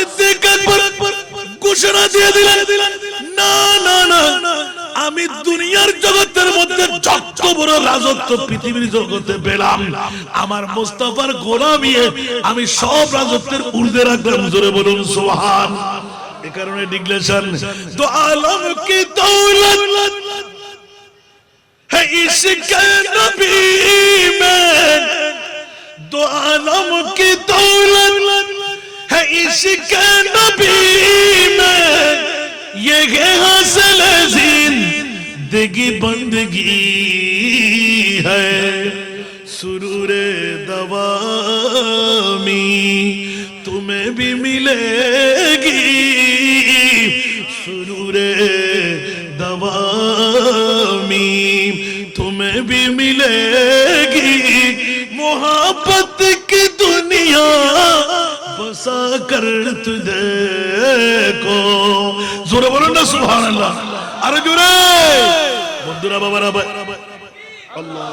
সিদ্দিক আকবর ঘোষণা দিয়ে দিলেন, না না না, আমি দুনিয়ার জগতের মধ্যে যত বড় রাজত্ব পৃথিবীর জগতে পেলাম, আমার মুস্তাফার গোলামি আমি সব রাজত্বের ঊর্ধ্বে রাখলাম। জোরে বলুন সুবহান। এই কারণে ডিক্লেরেশন, দো আলম কি দৌলত है इश्क नबी में, दो आलम की दौलत है इश्क नबी में, ये है हासिल जिंदगी बंदगी है, सुरूरे दवामी तुम्हें भी मिलेगी, सुरूरे दवामी तुम्हें भी मिलेगी, मोहब्बत की दुनिया बसा कर तुझे को। जोरे बोलो ना सुभान अल्लाह, अरे जोरे बंदुरा बाबा अल्लाह।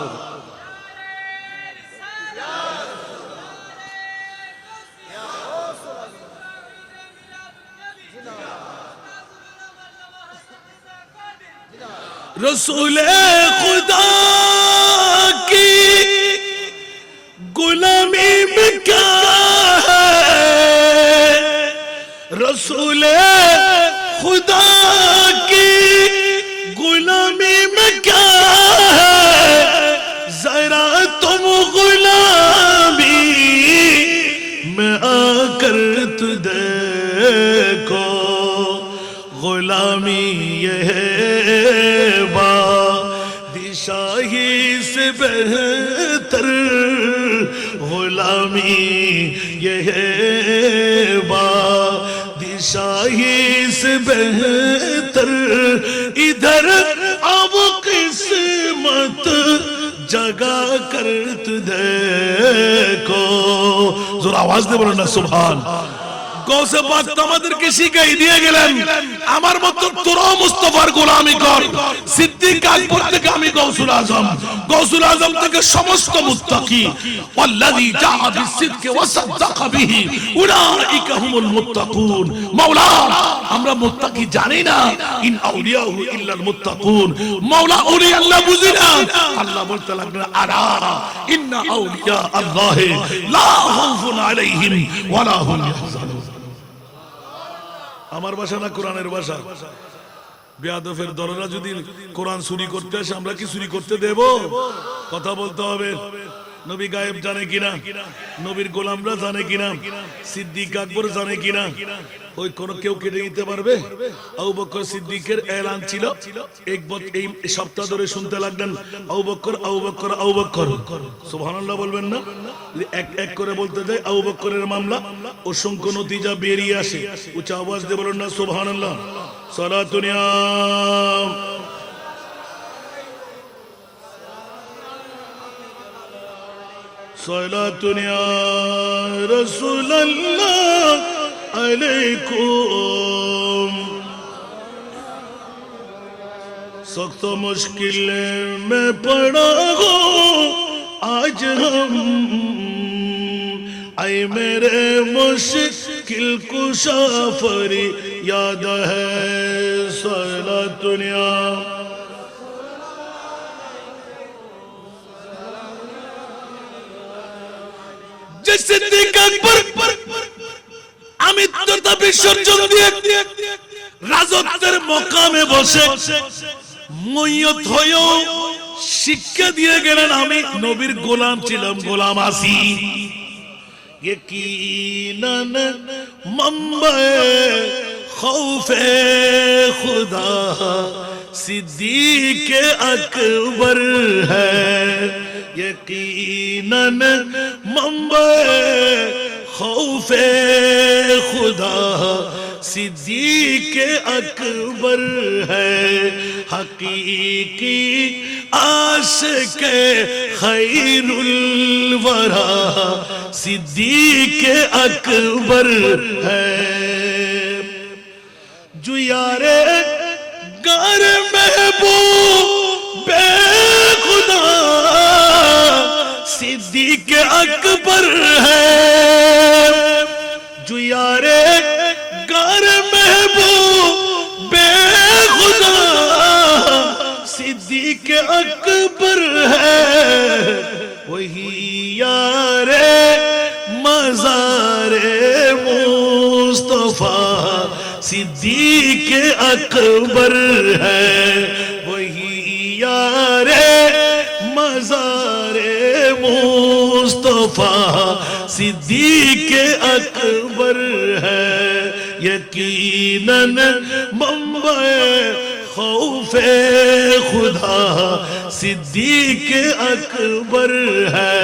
रसूले खुदा की गुलामी में क्या है, रसूले खुदा की गुलामी में क्या है, जरा तुम गुलामी में आकर तू देखो, गुलामी ये है शाही से बेहतर, गुलामी ये है बादशाही से बेहतर, इधर अब किस्मत जगा कर तू देखो। जोर आवाज दे बोलो ना सुभान। गौसे पाक तो আমাদেরকে শিখাই দিয়ে গেলেন, আমার মত তোরাও মুস্তাফার গোলামি কর। সিদ্দিক আকবর থেকে আমি গৌসুল আজম, গৌসুল আজম থেকে সমস্ত মুত্তাকি, ওয়াল্লাযী জাআ বিসিদকি ওয়া সাদ্দাকা বিহি উলাইকা হুমুল মুত্তাকুন। মাওলা আমরা মুত্তাকি জানি না, ইন আউলিয়াহু ইল্লাল মুত্তাকুন, মাওলা ওলি আল্লাহ বুঝি না। আল্লাহ বলতে লাগলেন, আলা ইন্না আউলিয়া আল্লাহ লা খাউফুন আলাইহিম ওয়া লা হুম ইয়াহজানুন। আমার ভাষা না কোরআনের ভাষা। বেয়াদফের দলরা যদি কোরআন চুরি করতে আসে, আমরা কি চুরি করতে দেব? কথা বলতে হবে। নবী গায়েব জানে কিনা, নবীর গোলামরা জানে কিনা, সিদ্দিক আকবর জানে কিনা, ওই কোন কেউ কেটে নিতে পারবে? আবু বকর সিদ্দিকের এলান ছিল, এই সপ্তাহ ধরে শুনতে লাগলেন আবু বকর আবু বকর আবু বকর। সুবহানাল্লাহ বলবেন না? এক এক করে বলতে যায় আবু বকরের মামলা, অসংখ্য নতিজা বেরিয়ে আসে। উচ্চ আওয়াজ দিয়ে বলেন না সুবহানাল্লাহ। সালাতুন ইয়া সালাতুন ইয়া রাসূলুল্লাহ अलैकुम। सख्त मुश्किल में पड़ा हो आज हम, आए मेरे मुश्किल कुशा फरियाद है, सलातुन या जैसे सिद्दीक अकबर আমিত্বতা বিসর্জন দিয়ে রাজত্বের মকামে বসে মইয়ত হয়েও শিক্ষা দিয়ে গেলেন, আমি নবীর গোলাম ছিলাম, গোলাম আছি। यकीनन मंबे खौफे खुदा सिद्दीक अकबर है, यकीनन मंबे खौफे खुदा सिद्दीक अकबर है, हकीकी आशिक खैरुल वरा सिद्दीक अकबर है। जो यारे गार महबूब खुदा सिद्दीक अकबर है, जो यार यारे गार महबूब खुदा सिद्दीक अकबर है, वही यारे मज़ारे मुस्तफा सिद्दीक अकबर है, वही यारे मज़ारे मुस्तफा सिद्दीक अकबर है। यकीनन मंबए खौफे खुदा सिद्दीक अकबर है,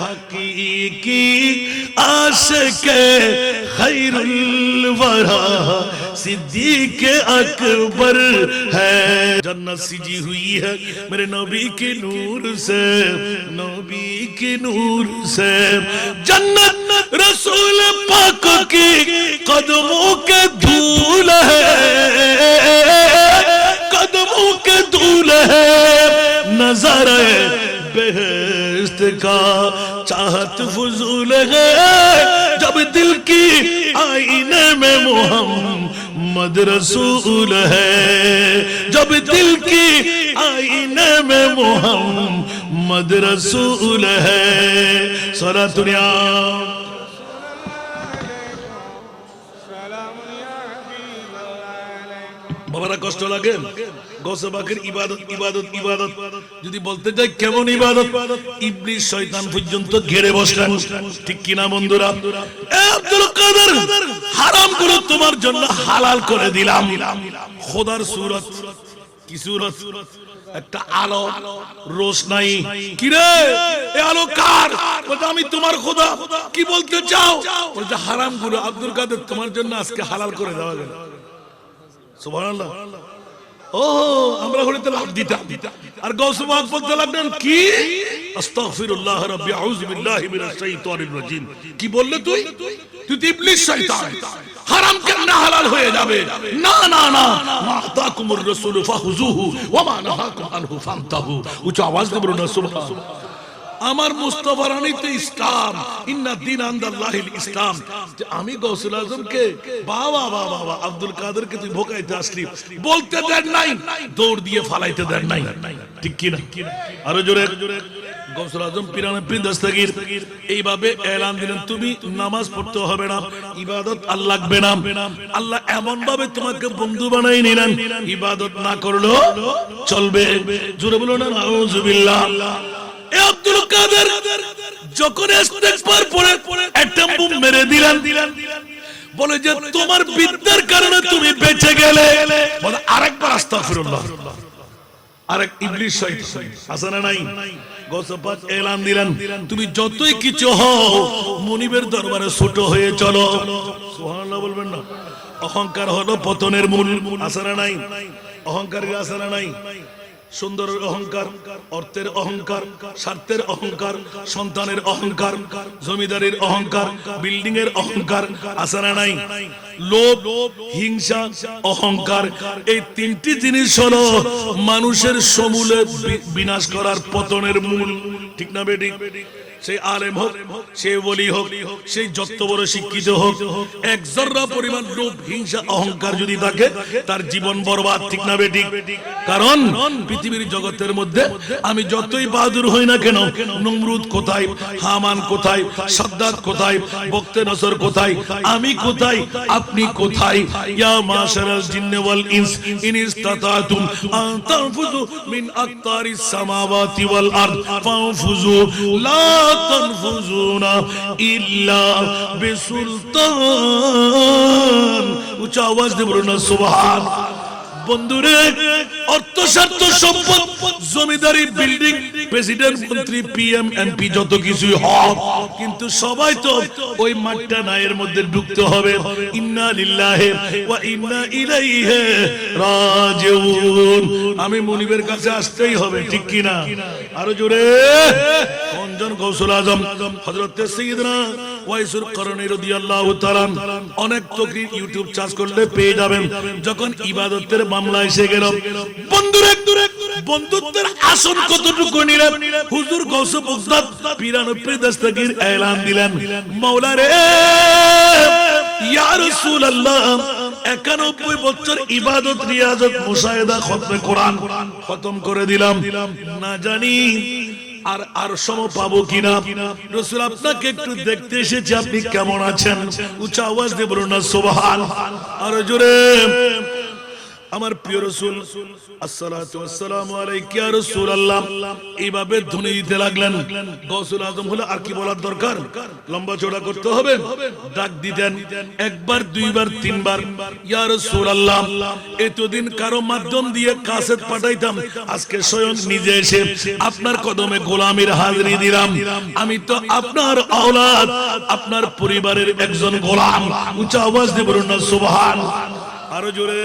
हकीकी आशिक़ खैरुल वरा सिद्दीक अकबर है। जन्नत सिजी हुई है मेरे नबी के नूर से, नबी के नूर से। जन्नत रसूल पाक की कदमों के धूल है, कदमों के धूल है। नज़ारे बेहश्त का चाहत फजूल है, जब दिल की आईने में मोहम्मद रसूल है, जब दिल की आईने में मोहम्मद रसूल है। सलात दुनिया বাবারা কষ্ট লাগে গৌসে পাকের ইবাদত ইবাদত ইবাদত যদি বলতে যাই কেমন ইবাদত, ইবলিস শয়তান পর্যন্ত ঘিরে বসলেন, ঠিক কি না বন্ধুরা? এ আব্দুল কাদের হারাম গুলো তোমার জন্য হালাল করে দিলাম। খোদার সূরত, কি সূরত? একটা আলো, রোশনাই। কি রে এই আলো কার? বলতে আমি তোমার খোদা। কি বলতে চাও? বলতে হারাম গুলো আব্দুল কাদের তোমার জন্য আজকে হালাল করে দেওয়া গেল। সুবহানাল্লাহ। ও আমরা হলে তো লাভ দিতাম। আর গৌসে পাক বলতে লাগলেন কি? আস্তাগফিরুল্লাহ রাব্বি আউযু বিল্লাহি মিনাশ শাইতানির রাজিম। কি বললে তুই? তুই তো ইবলিস শয়তান, হারাম কেমনে হালাল হয়ে যাবে? না না না, মা আতাকুমুর রাসূল ফাখুযুহু ওয়া মা নাহাকুম আনহু ফান্তাহু। উচ্চ আওয়াজ দিয়ে বলুন সুবহানাল্লাহ। আমার মুস্তাফার আনিতে ইসলাম, ইন্না দীন আনদাল্লাহিল ইসলাম। আমি গৌসুল আজমকে বাবা বাবা বাবা আব্দুল কাদেরকে তুই ভোকাইতে আসলি, বলতে দেন নাই, দৌড় দিয়ে ফালাইতে দেন নাই, ঠিক কি না? আরো জোরে। গৌসুল আজম পীরানে পীর দস্তগীর এইভাবে এলান দিলেন, তুমি নামাজ পড়তে হবে না, ইবাদত আর লাগবে না। আল্লাহ এমন ভাবে তোমাকে বন্ধু বানাই নিলেন, ইবাদত না করলেও চলবে। জোরে বলো না নাউজুবিল্লাহ। আব্দুল কাদের যখন ইস্তেগফার পড়ে একটা বুম মেরে দিলেন, বলে যে তোমার বিদ্যার কারণে তুমি বেঁচে গেলে। বলে আরেকবার আস্তাগফিরুল্লাহ। আরেক ইবলিস শয়তান আছে না নাই? গৌসে পাক এলান দিলেন, তুমি যতই কিছু হও মুনিবের দরবারে ছোট হয়ে চলো। সুবহানাল্লাহ বলবেন না? অহংকার হলো পতনের মূল। আছে না নাই? অহংকার আছে না নাই? সুন্দরের অহংকার, অর্থের অহংকার, স্বার্থের অহংকার, সন্তানের অহংকার, জমিদারের অহংকার, বিল্ডিং এর অহংকার, আছে না নাই? লোভ, হিংসা, অহংকার, এই তিনটি জিনিস হলো মানুষের সমূলে বিনাশ করার পতনের মূল, ঠিক না বেঠিক? সেই আলেম হোক, সে ওলি হোক, সেই যত বড় শিক্ষিত হোক, এক জর্রা পরিমাণ লোভ, হিংসা, অহংকার যদি থাকে তার জীবন বরবাদ, ঠিক না বেঠিক? কারণ পৃথিবীর জগতের মধ্যে আমি যতই বাহাদুর হই না কেন, নমরুদ কোথায়, হামান কোথায়, সাদ্দাত কোথায়, বখতে নসর কোথায়, আমি কোথায়, আপনি কোথায়? ইয়া মাশারাল জিন্নি ওয়াল ইনস ইন ইসতাতাতুম আন তানফুযু মিন আকতারিস সামাওয়াতি ওয়াল আরদ ফানফুযু লা তানফুযুনা ইল্লা বিসুলতান। উচ্চ আওয়াজ দিয়ে বলুন সুবহান। বন্ধুরে, অর্থ স্বার্থ সম্পদ, জমিদারি, বিল্ডিং, প্রেসিডেন্ট, মন্ত্রী, পিএম, এমপি, যত কিছুই হোক, কিন্তু সবাই তো ওই মাঠটা নায়ের মধ্যে ঢুকতে হবে। ইন্না লিল্লাহি ওয়া ইন্না ইলাইহি রাজিউন। আমি মুনিবের কাছে আসতেই হবে, ঠিক কি না? আরো জোরে। কোনজন? গৌসুল আজম হযরত সাইয়্যিদনা ওয়াইসুল করনী রাদিয়াল্লাহু তাআলা। অনেক তকরীর ইউটিউব সার্চ করলে পেয়ে যাবেন। যখন ইবাদতের মামলা এসে গেল, বন্ধুত্বের আসন কতটুকু নিলেন, হুজুর গৌসে বাগদাদ পীরানে পীর দস্তগীর এলান দিলেন, মাওলা রে ইয়া রাসূলুল্লাহ 91 বছর ইবাদত রিয়াজত মুশাহিদা খতমে কোরআন খতম করে দিলাম, না জানি আর সম পাবো কিনা। রাসূল আপনাকে একটু দেখতে এসেছি, আপনি কেমন আছেন? উচ্চ আওয়াজ দিয়ে বলুন না সুবহান। আর জোরে আমার প্রিয় রাসূল আসসালাতু ওয়াসসালামু আলাইকা ইয়া রাসূলুল্লাহ এইভাবে ধ্বনি দিতে লাগলেন। গৌসুল আজম হলো আর কি বলার দরকার, লম্বা চওড়া করতে হবে। ডাক দিতেন একবার, দুইবার, তিনবার, ইয়া রাসূলুল্লাহ। এতদিন কারো মাধ্যম দিয়ে কাসেট পাঠাইতাম, আজকে স্বয়ং নিজে এসে আপনার কদমে গোলামির হাজিরি দিলাম। আমি তো আপনার আওলাদ, আপনার পরিবারের একজন গোলাম। উচ্চ আওয়াজ দিয়ে বলুন না সুবহান। আরো জোরে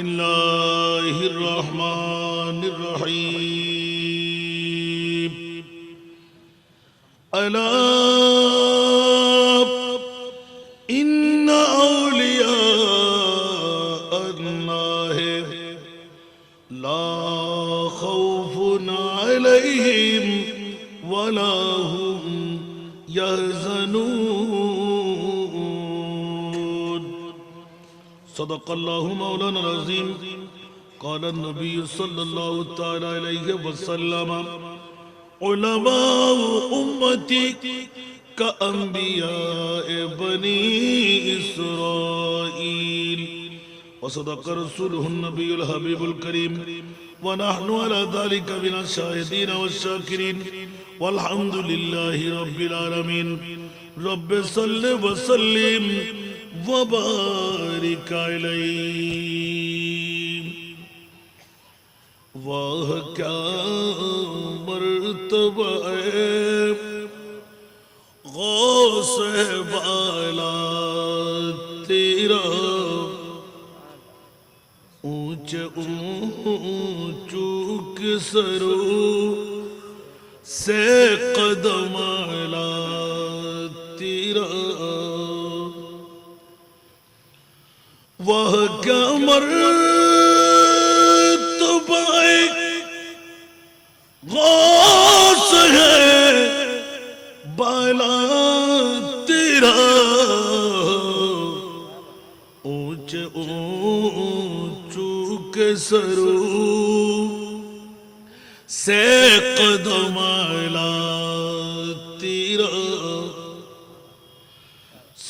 বিসমিল্লাহির রহমানির রহিম। আলা ইন্না আউলিয়া আল্লাহি লা খাউফুন আলাইহিম ওয়ালা হুম ইয়াহজানুন। সাদাকাল্লাহু মাওলানা আযীম। قال النبي صلى الله تعالى عليه وسلم علماء أمتي كأنبياء بني إسرائيل. وصدق رسوله النبي الحبيب الكريم، ونحن على ذلك من الشاهدين والشاكرين، والحمد لله رب العالمين. رب صل وسلم وبارك عليه. واہ کیا مرتبہ غوث بالا تیرا، اونچے اونچو کے سرو سے قدم اعلی تیرا. وہ کیا مرتبہ غوث ہے بالا تیرا، اونچے اونچو کے سرو سے قدم اعلی تیرا.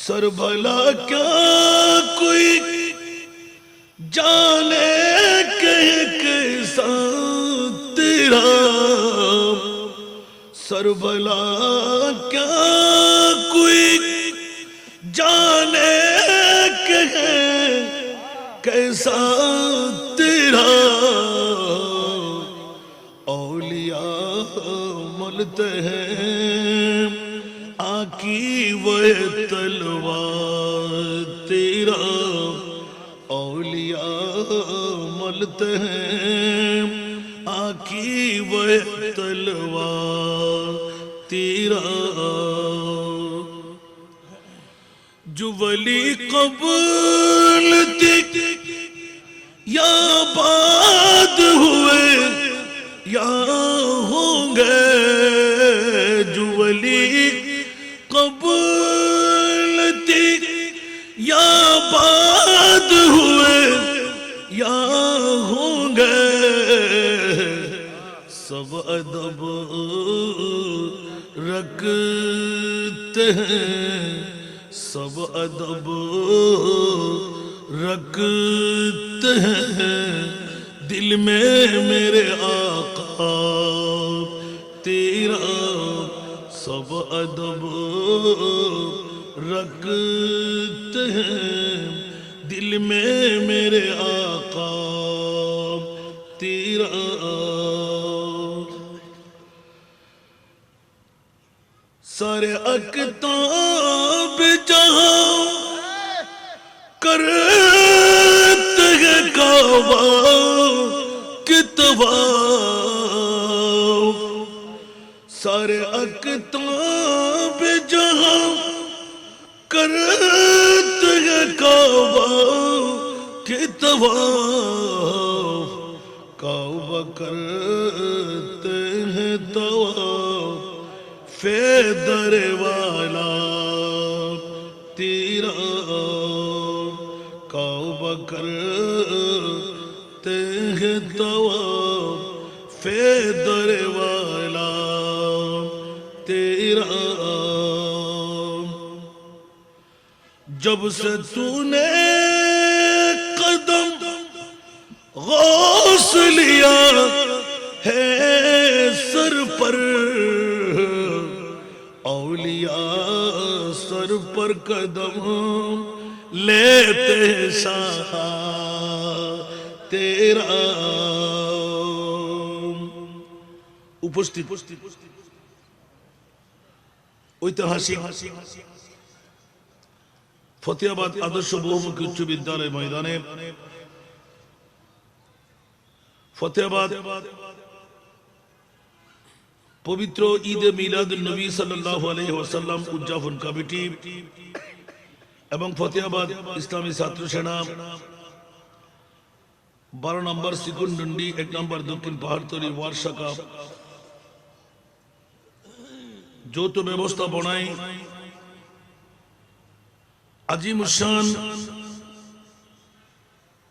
سر بھلا کیا کوئی جانے کہ کیسا تیرا، سر بھلا کیا کوئی جانے کہ کیسا تیرا. اولیاء ملتے ہیں آکی وہ تلوار تیرا، اولیاء ملتے ہیں آکی وہ تلوار تیرا. جو ولی قبل تک یا بعد ہوئے یا ہوں گے، جو ولی قبل تک یا بعد ہوئے یا ہوں گے، سب ادب رکھتے ہیں، سب ادب رکھتے ہیں، دل میں میرے آقا تیرا. سب ادب رکھتے ہیں، دل میں میرے آقا تیرا. سارے اکتاب جہاں کرتے ہیں کعبہ کی طواف، سارے اکتاب جہاں کرتے ہیں کعبہ کی طواف. कौबा करते हैं तवाफ दर वाला तेरा कौबा करते हैं तवाफ दर वाला तेरा जब से तूने कदम गौस लिया है सर पर औलिया सर पर कदम लेते हैं शाह तेरा उपस्थित ঐতিহাসিক ফতেহাবাদ আদর্শ বহুমুখী উচ্চ বিদ্যালয় ময়দানে ফতেহাবাদ পবিত্র ঈদে মিলাদুন নবী সাল্লাল্লাহু আলাইহি ওয়াসাল্লাম উদযাপন কমিটি এবং ফতেহাবাদ ইসলামী ছাত্র সেনা 12 নম্বর সিকুন্ডন্ডি 1 নম্বর দক্ষিণ পাহাড়তলী ওয়ার্ড শাখা যৌথ ব্যবস্থাপনায় আজিমুশান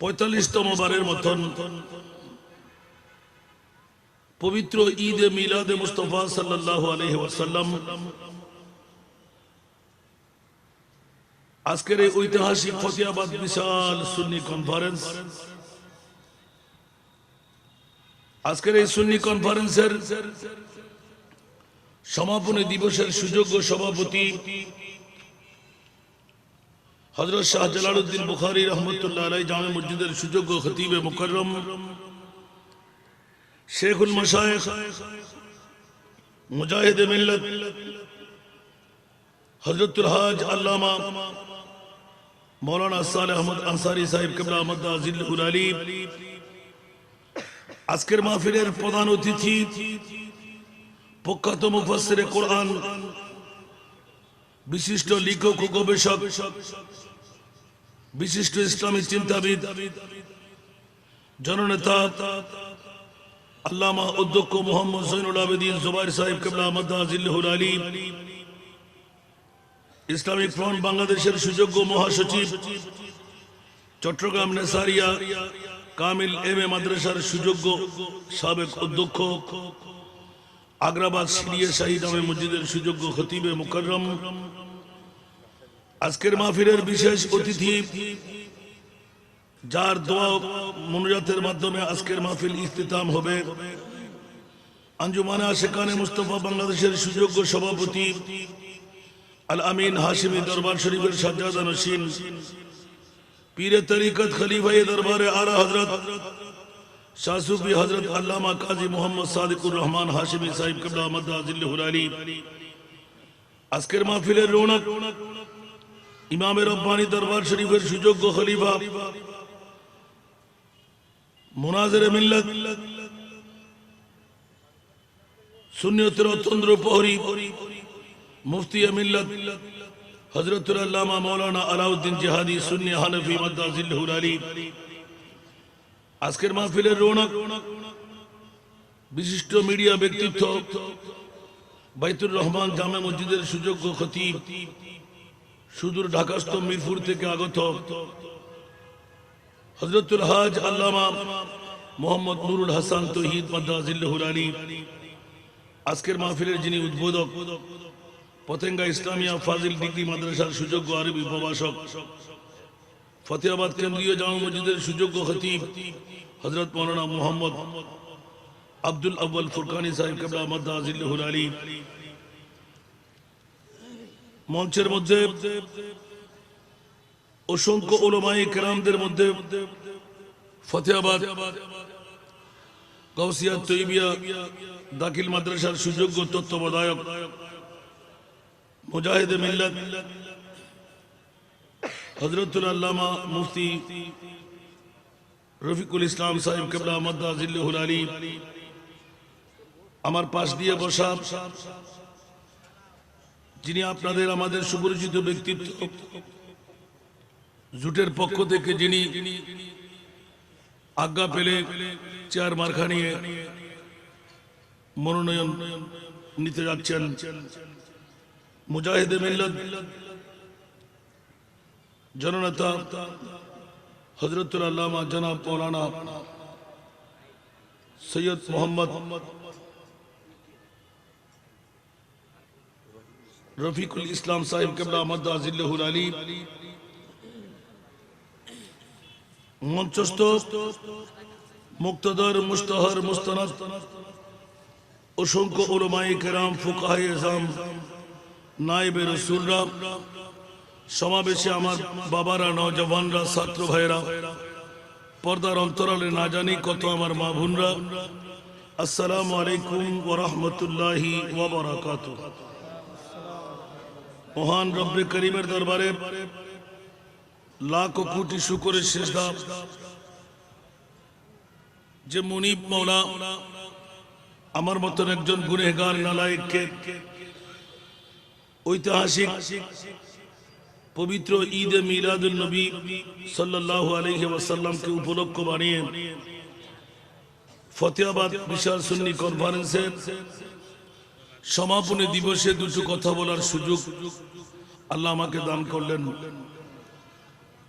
45তম বারের মতন পবিত্র ঈদে মিলাদে মুস্তাফা সাল্লাল্লাহু আলাইহি ওয়াসাল্লাম আজকের এই ঐতিহাসিক ফতেহাবাদ বিশাল সুন্নি কনফারেন্স আজকের এই সুন্নি কনফারেন্সের সমাপনী দিবসের সুযোগ্য সভাপতি হযরত শাহ জালালউদ্দিন বুখারী রাহমাতুল্লাহ আলাইহি জামে মসজিদের সুযোগ্য খতিবে মুকাররম শেখুল মাশায়েখ মুজাহিদে মিল্লাত হযরতুল হাজ আল্লামা মাওলানা সালেহ আহমদ আনসারী সাহেব কিবলা আহমদ আজিলুল আলী আজকের মাহফিলের প্রধান অতিথি প্রখ্যাত মুফাসসিরে কোরআন বিশিষ্ট লেখক ও গবেষক বিশিষ্ট ইসলামী চিন্তাবিদ জননেতা আল্লামা অধ্যক্ষ মোহাম্মদ জৈনুল আবেদিন জুবাইর সাহেব কিবলা আহমদ আজিলুল আলী ইসলামিক ফ্রন্ট বাংলাদেশের সুযোগ্য মহাসচিব চট্টগ্রাম নেসারিয়া কামিল এম এ মাদ্রাসার সুযোগ্য সাবেক অধ্যক্ষ আগ্রাবাদ সিরিয়া শাহী জামে মসজিদের সুযোগ্য খতিবে মুকাররম আজকের মাহফিলের বিশেষ অতিথি যার দোয়া মুনাজাতের মাধ্যমে আজকের মাহফিল ইখতিতাম হবে আঞ্জুমানে আশিকানে মুস্তাফা বাংলাদেশের সুযোগ্য সভাপতি আল আমিন হাশিমি দরবার শরীফের সাজ্জাদা নশীন পীরে তরিকত খলিফায়ে দরবারে আলা হযরত শাহ সুফি হযরত আল্লামা কাজী মোহাম্মদ সাদিকুর রহমান হাশিমি সাহেব কিবলা আহমদ আজিলুল আলী আজকের মাহফিলের রৌনক ইমামে রব্বানী দরবার শরীফের সুযোগ্য খলিফা মুনাজিরে মিল্লাত সুন্নিয়তের অতন্দ্র প্রহরী মুফতি মিল্লাত হযরতুল আল্লামা মাওলানা আলাউদ্দিন জিহাদি সুন্নি হানাফি মাদ্দ আজিলুল আলী আজকের মাহফিলের রৌনক বিশিষ্ট মিডিয়া ব্যক্তিত্ব বাইতুর রহমান জামে মসজিদের সুযোগ্য খতিব সুদূর ঢাকাস্থ মিরপুর থেকে আগত হযরতুল হাজ আল্লামা মোহাম্মদ নুরুল হাসান তৌহিদ মাদ্দ আজিলুল আলী আজকের মাহফিলের যিনি উদ্বোধক পতেঙ্গা ইসলামিয়া ফাজিল ডিগ্রি মাদ্রাসার সুযোগ্য আরবি প্রভাষক ফতেহাবাদ কেন্দ্রীয় জামে মসজিদের সুযোগ্য খতিব হযরত মাওলানা মোহাম্মদ আব্দুল আউয়াল ফুরকানি সাহেব কিবলা আহমদ আজিলুল আলী মঞ্চের মধ্যে অসংখ্য উলামায়ে কেরামদের মধ্যে ফতেহাবাদ গাউসিয়া তৈবিয়া দাখিল মাদ্রাসার সুযোগ্য তত্ত্বাবধায়ক মুজাহিদে মিল্লাত হযরতুল আল্লামা মুফতি রফিকুল ইসলাম সাহেব কিবলা আহমদ আজিলুল আলী আমার পাশ দিয়ে বসা যিনি আপনাদের আমাদের সুপরিচিত ব্যক্তিত্ব জুটের পক্ষ থেকে যিনি আজ্ঞা পেলে চেয়ার মার্কা নিয়ে মনোনয়ন নিতে যাচ্ছেন মুজাহিদে মিল্লাত জননেতা হযরতুল আল্লামা জনাব মৌলানা সৈয়দ মোহাম্মদ রফিকুল ইসলাম সাহেব কেবলা মাদ্দা জিল্লাহুল আলী, মঞ্চস্থ মুক্তদর মুস্তাহার মুস্তানাদ অসংখ্য উলামায়ে কেরাম ফুকাহায়ে আযম নায়েবে রাসূলরা, সমাবেশে আমার বাবারা, নওজওয়ানরা, ছাত্র ভাইরা, পর্দার অন্তরালে না জানি কত আমার মা বোনরা, আসসালামু আলাইকুম ওয়া রাহমাতুল্লাহি ওয়া বারাকাতুহু। মহান রব্বে করিমের দরবারে লাখ কোটি শুকরের সিজদা যে মুনিব মওলা আমার মতন একজন গুনাহগার নালায়েককে ঐতিহাসিক পবিত্র ঈদে মিলাদুন নবী সাল্লাল্লাহু আলাইহি ওয়াসাল্লামকে উপলক্ষ বানিয়ে ফতেহাবাদ বিশাল সুন্নি কনফারেন্সের সমাপনী দিবসে দুটো কথা বলার সুযোগ আল্লাহ আমাকে দান করলেন।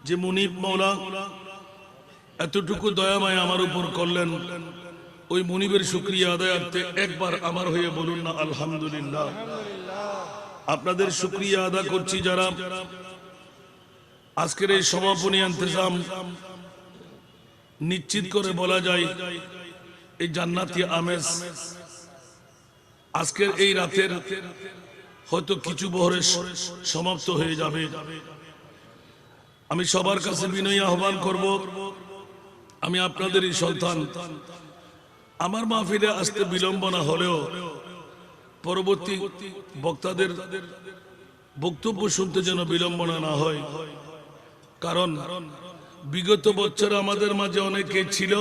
যে মুনিব মওলা এতটুকু দয়া মায়া আমার উপর করলেন, ওই মুনিবের শুকরিয়া আদায়ার্থে একবার আমার হয়ে বলুন না আলহামদুলিল্লাহ। আপনাদের শুকরিয়া আদা করছি যারা আজকের এই সমাপনী ইন্তজাম নিশ্চিত করে বলা যায় এই জান্নাতি আমেজ আজকের এই রাতের হয়তো কিছু বহরে সমাপ্ত হয়ে যাবে। আমি সবার কাছে বিনয়ী আহ্বান করব, আমি আপনাদেরই সন্তান, আমার মাহফিলে আসতে বিলম্বনা হলেও পরবর্তী বক্তাদের বক্তব্য শুনতে যেন বিলম্বনা না হয়। কারণ বিগত বছর আমাদের মাঝে অনেকে ছিল,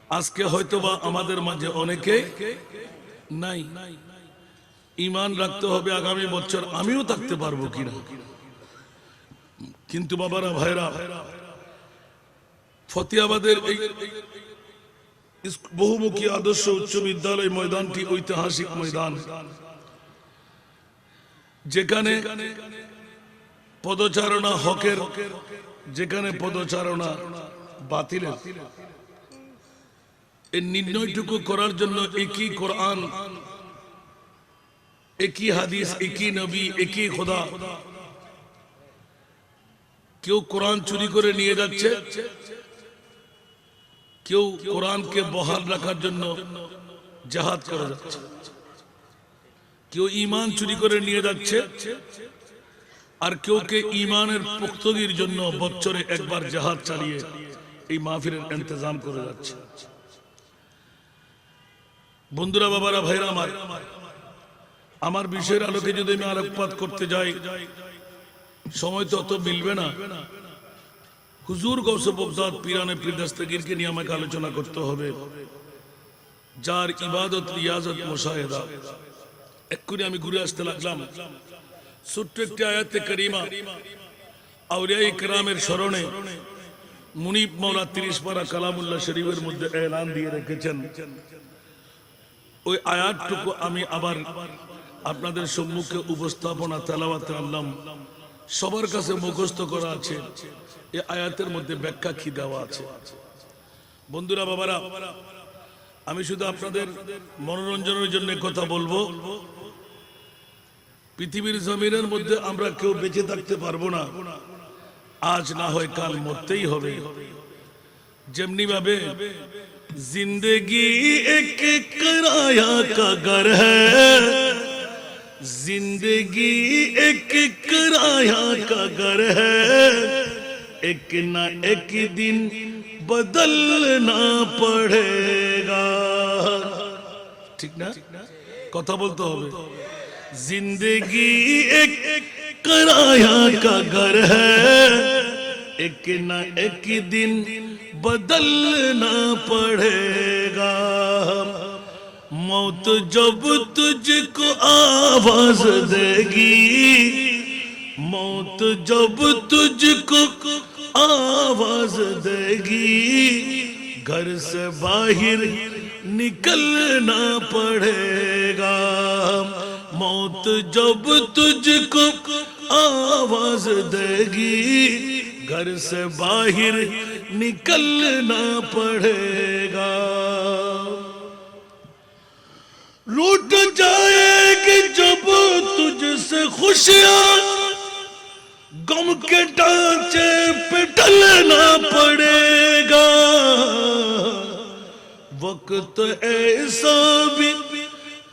আজকে হয়তোবা আমাদের মাঝে অনেকে নাই। ঈমান রাখতে হবে আগামী বছর আমিও থাকতে পারবো কিনা। কিন্তু বাবারা, ভাইরা, ফতেহাবাদের এই বহুমুখী আদর্শ উচ্চ বিদ্যালয় ময়দানটি ঐতিহাসিক ময়দান, যেখানে পদচারণা হকের, যেখানে পদচারণা বাতিলের, এই নির্ণয়টুকু করার জন্য একই কোরআন, একই হাদিস, একই নবী, একই খোদা। কেউ কোরআন চুরি করে নিয়ে যাচ্ছে, কেউ কোরআনকে বহাল রাখার জন্য জিহাদ করে যাচ্ছে, কেউ ঈমান চুরি করে নিয়ে যাচ্ছে, আর কেউকে ঈমানের পুখতগির জন্য বছরে একবার জিহাদ চালিয়ে এই মাহফিলের ইন্তজাম করে যাচ্ছে। বন্ধুরা, বাবারা, ভাইরা আমার বিষয়ের আলোকে যদি আমি আলোকপাত করতে যাই, সময় তো অত মিলবে না। হুজুর গৌসে বগদাদ পীরানে পীর দস্তগীরকে নিয়ে আমাকে আলোচনা করতে হবে, যার ইবাদত, রিয়াজত, মুশাহেদা। এক্ষুনি আমি ঘুরে আসতে লাগলাম ছোট্ট একটি আয়াতে কারিমা, আউলিয়ায়ে কেরামের স্মরণে মুনিব মওলা 30 পারা কালামুল্লাহ শরীফের মধ্যে এলান দিয়ে রেখেছেন। ওই আয়াতটুকু আমি আবার আপনাদের সম্মুখে উপস্থাপনা তেলাওয়াতে আনলাম। সবার কাছে মুখস্থ করা আছে, এই আয়াতের মধ্যে ব্যাখ্যা কি দেওয়া আছে। বন্ধুরা, বাবারা, আমি শুধু আপনাদের মনোরঞ্জনের জন্য কথা বলবো। পৃথিবীর জমিনের মধ্যে আমরা কেউ বেঁচে থাকতে পারবো না, আজ না হয় কাল মরতেই হবে। যেমনি ভাবে जिंदगी एक किराया का घर है, जिंदगी एक किराया का घर है, एक ना एक दिन बदलना पड़ेगा। ठीक ना, কথা বলতে হবে। जिंदगी एक किराया का घर है, एक ना एक दिन बदलना पड़ेगा। मौत जब तुझको आवाज देगी, मौत जब तुझको आवाज देगी, घर से बाहर निकलना पड़ेगा। मौत जब तुझको आवाज देगी, घर से बाहर निकलना पड़ेगा। रूठ जाएगी जब तुझसे खुशियां, गम के ढांचे पे ढलना पड़ेगा। वक्त ऐसा भी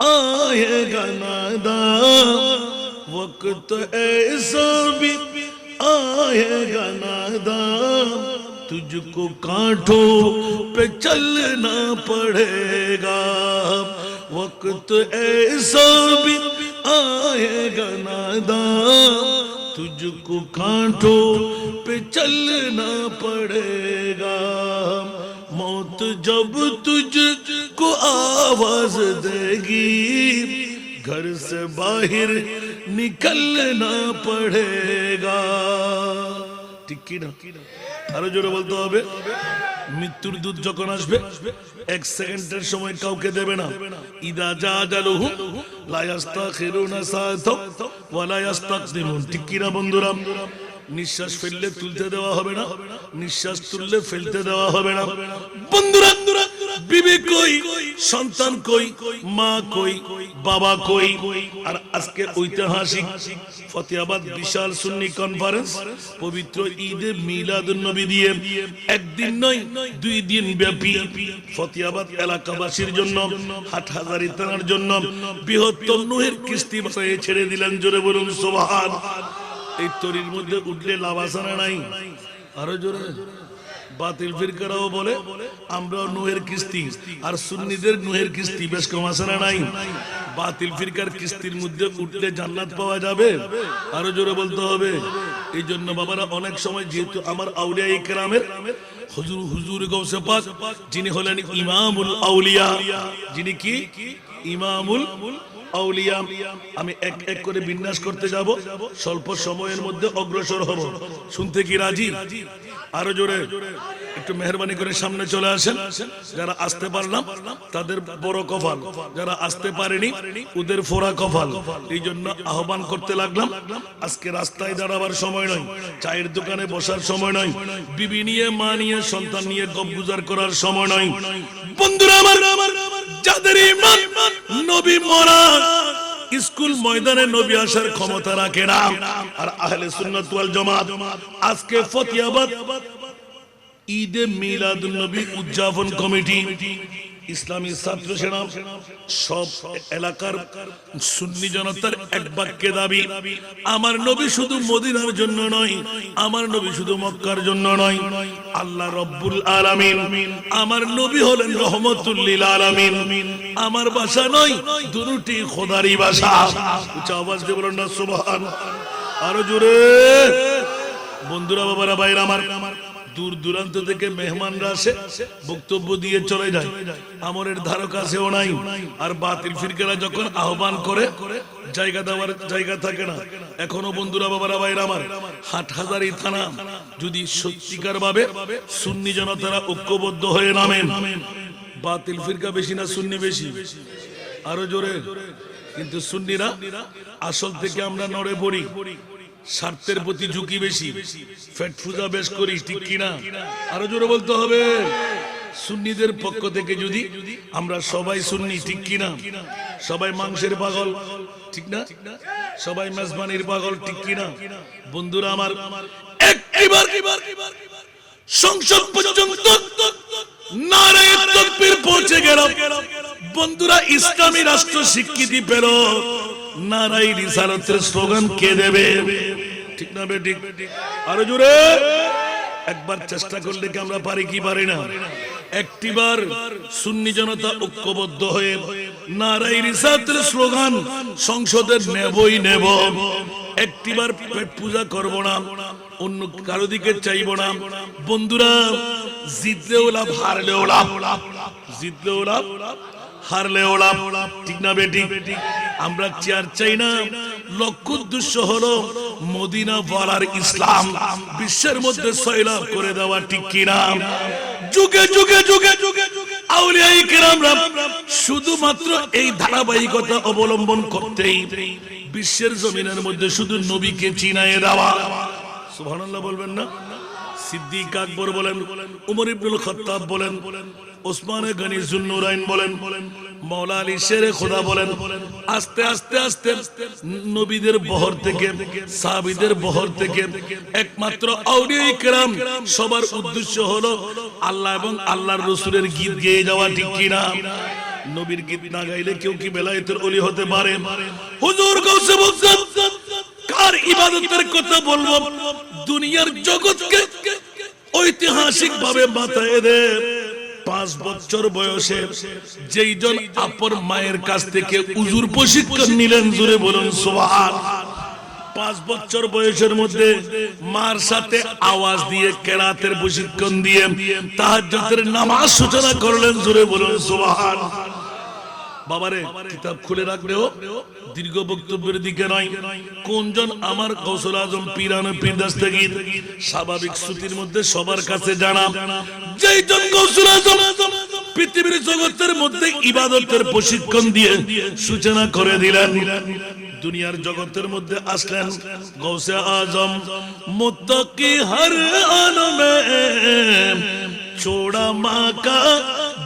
आएगा नादान, वक्त ऐसा भी आएगा नादान, तुझको कांटों पे चलना पड़ेगा। वक्त ऐसा भी आएगा नादान, तुझको कांटों पे चलना पड़ेगा। मौत जब तुझको आवाज देगी, घर से बाहर निकलना पड़ेगा। ঠিক কি না? আরো জোরে বলতে হবে। মৃত্যুর দূত যখন আসবে, এক সেকেন্ডের সময় কাউকে দেবে না। ইদা জা আজালুহু লা ইস্তাখিরুনা সাআতাও ওয়া লা ইস্তাকদিমুন। ঠিক কি না বন্ধুরা? নিঃশ্বাস ফেললে তুলতে দেওয়া হবে না, নিঃশ্বাস তুললে ফেলতে দেওয়া হবে না। বন্ধুরা, বিবি কই, সন্তান কই, মা কই, বাবা কই? আর আজকে ঐতিহাসিক ফতেহাবাদ বিশাল সুন্নি কনফারেন্স পবিত্র ঈদে মিলাদুন নবী দিয়ে একদিন নয় 2 দিন ব্যাপী ফতেহাবাদ এলাকাবাসীর জন্য, হাটহাজারী থানার জন্য বৃহত্তম নূহের কিস্তি বাসায় ছেড়ে দিলেন। জোরে বলুন সুবহান। এই তরির মধ্যে উঠলে লাভ আছে না নাই? আরো জোরে। বাতিল ফিরকারাও বলে আমরাও নূহের কিস্তি, আর সুন্নিদের নূহের কিস্তি বেশ কম আছে না নাই? বাতিল ফিরকার কিস্তির মধ্যে উঠলে জান্নাত পাওয়া যাবে। আরো জোরে বলতে হবে। এই জন্য বাবারা অনেক সময়, যেহেতু আমার আউলিয়া ইকরামের হুজুর গৌসে পাক যিনি হলেন ইমামুল আউলিয়া, যিনি কি ইমামুল আউলিয়া, আমি এক এক করে বিন্যাস করতে যাব, স্বল্প সময়ের মধ্যে অগ্রসর হব। শুনতে কি রাজি? আরো জোরে একটু মেহরবানি করে সামনে চলে আসেন। যারা আসতে পারলাম তাদের বড় কপাল, যারা আসতে পারেনি ওদের ফোড়া কপাল। এই জন্য আহ্বান করতে লাগলাম। আজকে রাস্তায় দাঁড়াবার সময় নয়, চায়ের দোকানে বসার সময় নয়, বিবি নিয়ে, মা নিয়ে, সন্তান নিয়ে গপগুজার করার সময় নয়। বন্ধুরা আমার, যাদের ঈমান নবী মরা স্কুল ময়দানে নবী আসার ক্ষমতা রাখে না, আর আহলে সুন্নাত ওয়াল জামাত আজকে ফতেহাবাদ ঈদে মিলাদুন নবী উদযাপন কমিটি, ইসলামী ছাত্র সেনা, সব এলাকার সুন্নি জনতার এক বাক্যে দাবি, আমার নবী শুধু মদিনার জন্য নয়, আমার নবী শুধু মক্কার জন্য নয়, আল্লাহ রব্বুল আলামিন, আমার নবী হলেন রহমতুল লিল আলামিন। আমার ভাষা নয়, দুটি খোদারই ভাষা। উচ্চ আওয়াজ দিয়ে বলুন না সুবহান। আরো জোরে। বন্ধুরা, বাবারা, ভাইরা আমার, দূর দূরান্ত থেকে মেহমানরা আসে, বক্তব্য দিয়ে চলে যায়, আমরের ধারক কাছেও নাই। আর বাতিল ফিরকারা যখন আহ্বান করে, জায়গা দেওয়ার জায়গা থাকে না। এখনো বন্ধুরা, বাবারা, ভাইরা আমার, হাটহাজারী থানা যদি সত্যিকার ভাবে সুন্নি জনতারা ঐক্যবদ্ধ হয়ে নামেন, বাতিল ফিরকা বেশি না সুন্নি বেশি? আরো জোরে। কিন্তু সুন্নিরা আসল থেকে আমরা নড়ে পড়ি, স্বার্থের প্রতি ঝুঁকি বেশি, পেট পূজা বেশ করি। ঠিক কিনা? আরো জোরে বলতে হবে। সুন্নিদের পক্ষ থেকে যদি আমরা সবাই সুন্নি, ঠিক কিনা? সবাই মাংসের পাগল, ঠিক না? সবাই মেজবানির পাগল, ঠিক কিনা? বন্ধুরা আমার, একবার সংসদ পর্যন্ত নারায়ে তাকবীর পৌঁছে গেল। বন্ধুরা, ইসলামী রাষ্ট্র স্বীকৃতি পেল, নারায়ে রিসালাতের স্লোগান কে দেবে? ঠিক না বে ঠিক? আরো জোরে। একবার চেষ্টা করলে কি আমরা পারি কি পারি না? একটিবার সুন্নি জনতা ঐক্যবদ্ধ হয়ে নারায়ে রিসালাতের স্লোগান সংসদের নেবই নেব। একটিবার পেট পূজা করব না, অন্য কারো দিকে চাইব না। বন্ধুরা, জিতলেও লাভ, হারলেও লাভ, জিতলেও লাভ, হারলেও লাভ। ঠিক না বেটি? আমরা চেয়ার চাই না, লক্ষ্য উদ্দেশ্য হলো মদিনা ওয়ালার ইসলাম বিশ্বের মধ্যে সয়লাব করে দেওয়া, ঠিক কিনা? যুগে যুগে যুগে যুগে আউলিয়ায়ে কেরামরা শুধুমাত্র এই ধারাবাহিকতা অবলম্বন করতেই বিশ্বের জমিনের মধ্যে শুধু নবীকে চিনায়ে দেওয়া। সুবহানাল্লাহ বলবেন না? সিদ্দিক আকবর বলেন, উমর ইবনুল খাত্তাব বলেন, ওসমান গনি যুন্নুরাইন বলেন, মাওলা আলী শেরে খোদা বলেন, আস্তে আস্তে আস্তে নবীদের বহর থেকে, সাহাবীদের বহর থেকে একমাত্র আউলিয়ায়ে কেরাম সবার উদ্দেশ্য হলো আল্লাহ এবং আল্লাহর রাসূলের গীত গেয়ে যাওয়া, ঠিক কিনা? নবীর গীত না গাইলে কেউ কি বেলায়েতের ওলি হতে পারে? হুজুর গাউসে বলছেন, কার ইবাদতের কথা বলবো? দুনিয়ার জগৎকে ঐতিহাসিক ভাবে বাতায়ে দে। 5 বছর বয়সে যেই জন আপন মায়ের কাছ থেকে উজুর প্রশিক্ষণ নিলেন, জোরে বলুন সুবহানাল্লাহ। 5 বছর বয়সের মধ্যে মার সাথে আওয়াজ দিয়ে কেরাতের প্রশিক্ষণ দিয়ে তাহাজ্জুদের নামাজ সূচনা করলেন, জোরে বলুন সুবহানাল্লাহ। বাবারে কিতাব খুলে রাখলেও দীর্ঘ বক্তব্যের দিকে নয়, কোনজন আমার গৌসুল আজম পীরান পীর দস্তগীর স্বাভাবিক শ্রুতির মধ্যে সবার কাছে জানা, যেই জন গৌসুল আজম পৃথিবীর জগতের মধ্যে ইবাদতের প্রশিক্ষণ দিয়ে সূচনা করে দিলেন, দুনিয়ার জগতের মধ্যে আসলেন গৌসে আজম মুত্তাকি হর আন মে छोड़ा माँ का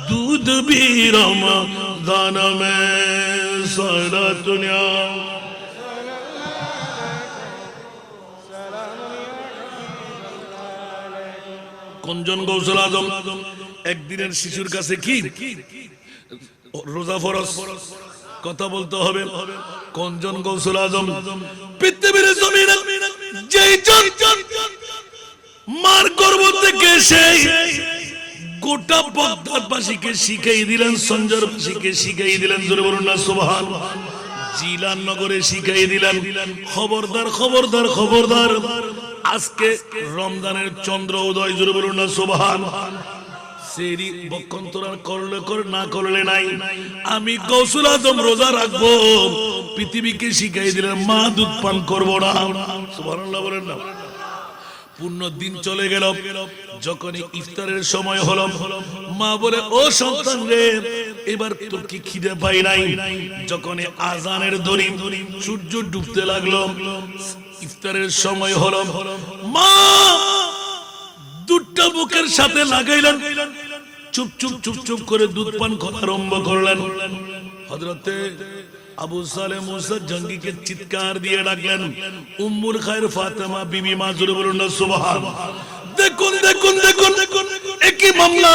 दूध भी रमज़ान में सारा दुनिया। কোনজন গৌসুল আজম একদিনের শিশুর কাছে কি রোজা ফরজ কথা বলতে হবে? কোনজন গৌসুল আজম পৃথিবীর জমিনে যেই জন মার গর্ভ থেকে সেই গোটা বাগদাদবাসীকে শিখিয়ে দিলেন, সঞ্জরবাসীকে শিখিয়ে দিলেন, জোরে বলুন না সুবহানাল্লাহ। জিলান নগরে শিখিয়ে দিলেন, খবরদার খবরদার খবরদার, আজকে রমজানের চন্দ্র উদয়, জোরে বলুন না সুবহানাল্লাহ। সেরি বক্ষন্তরা করলে কর, না করলে নাই। আমি গৌসুল আজম রোজা রাখবো, পৃথিবীকে শিখিয়ে দিলেন মা দুধ পান করবো না, সুবহানাল্লাহ বলেন না। পূর্ণ দিন চলে গেল, যখনই ইফতারের সময় হলো, মা বলে, ও সন্তান রে, এবার তোর কি খিদে পাই নাই? যখনই আজানের দড়ি, সূর্য ডুবতে লাগলো, ইফতারের সময় হলো, মা দুধটা বুকের সাথে লাগাইলেন, চুপ চুপ চুপ চুপ করে দুধ পান করা আরম্ভ করলেন। হযরতে আবু সালেহ মুসা জঙ্গিকে চিৎকার দিয়ে ডাকলেন, উম্মুল খায়র ফাতেমা বিবি মা, জোরে বলুন না সুবহানাল্লাহ। দেখুন দেখুন দেখুন একই মামলা,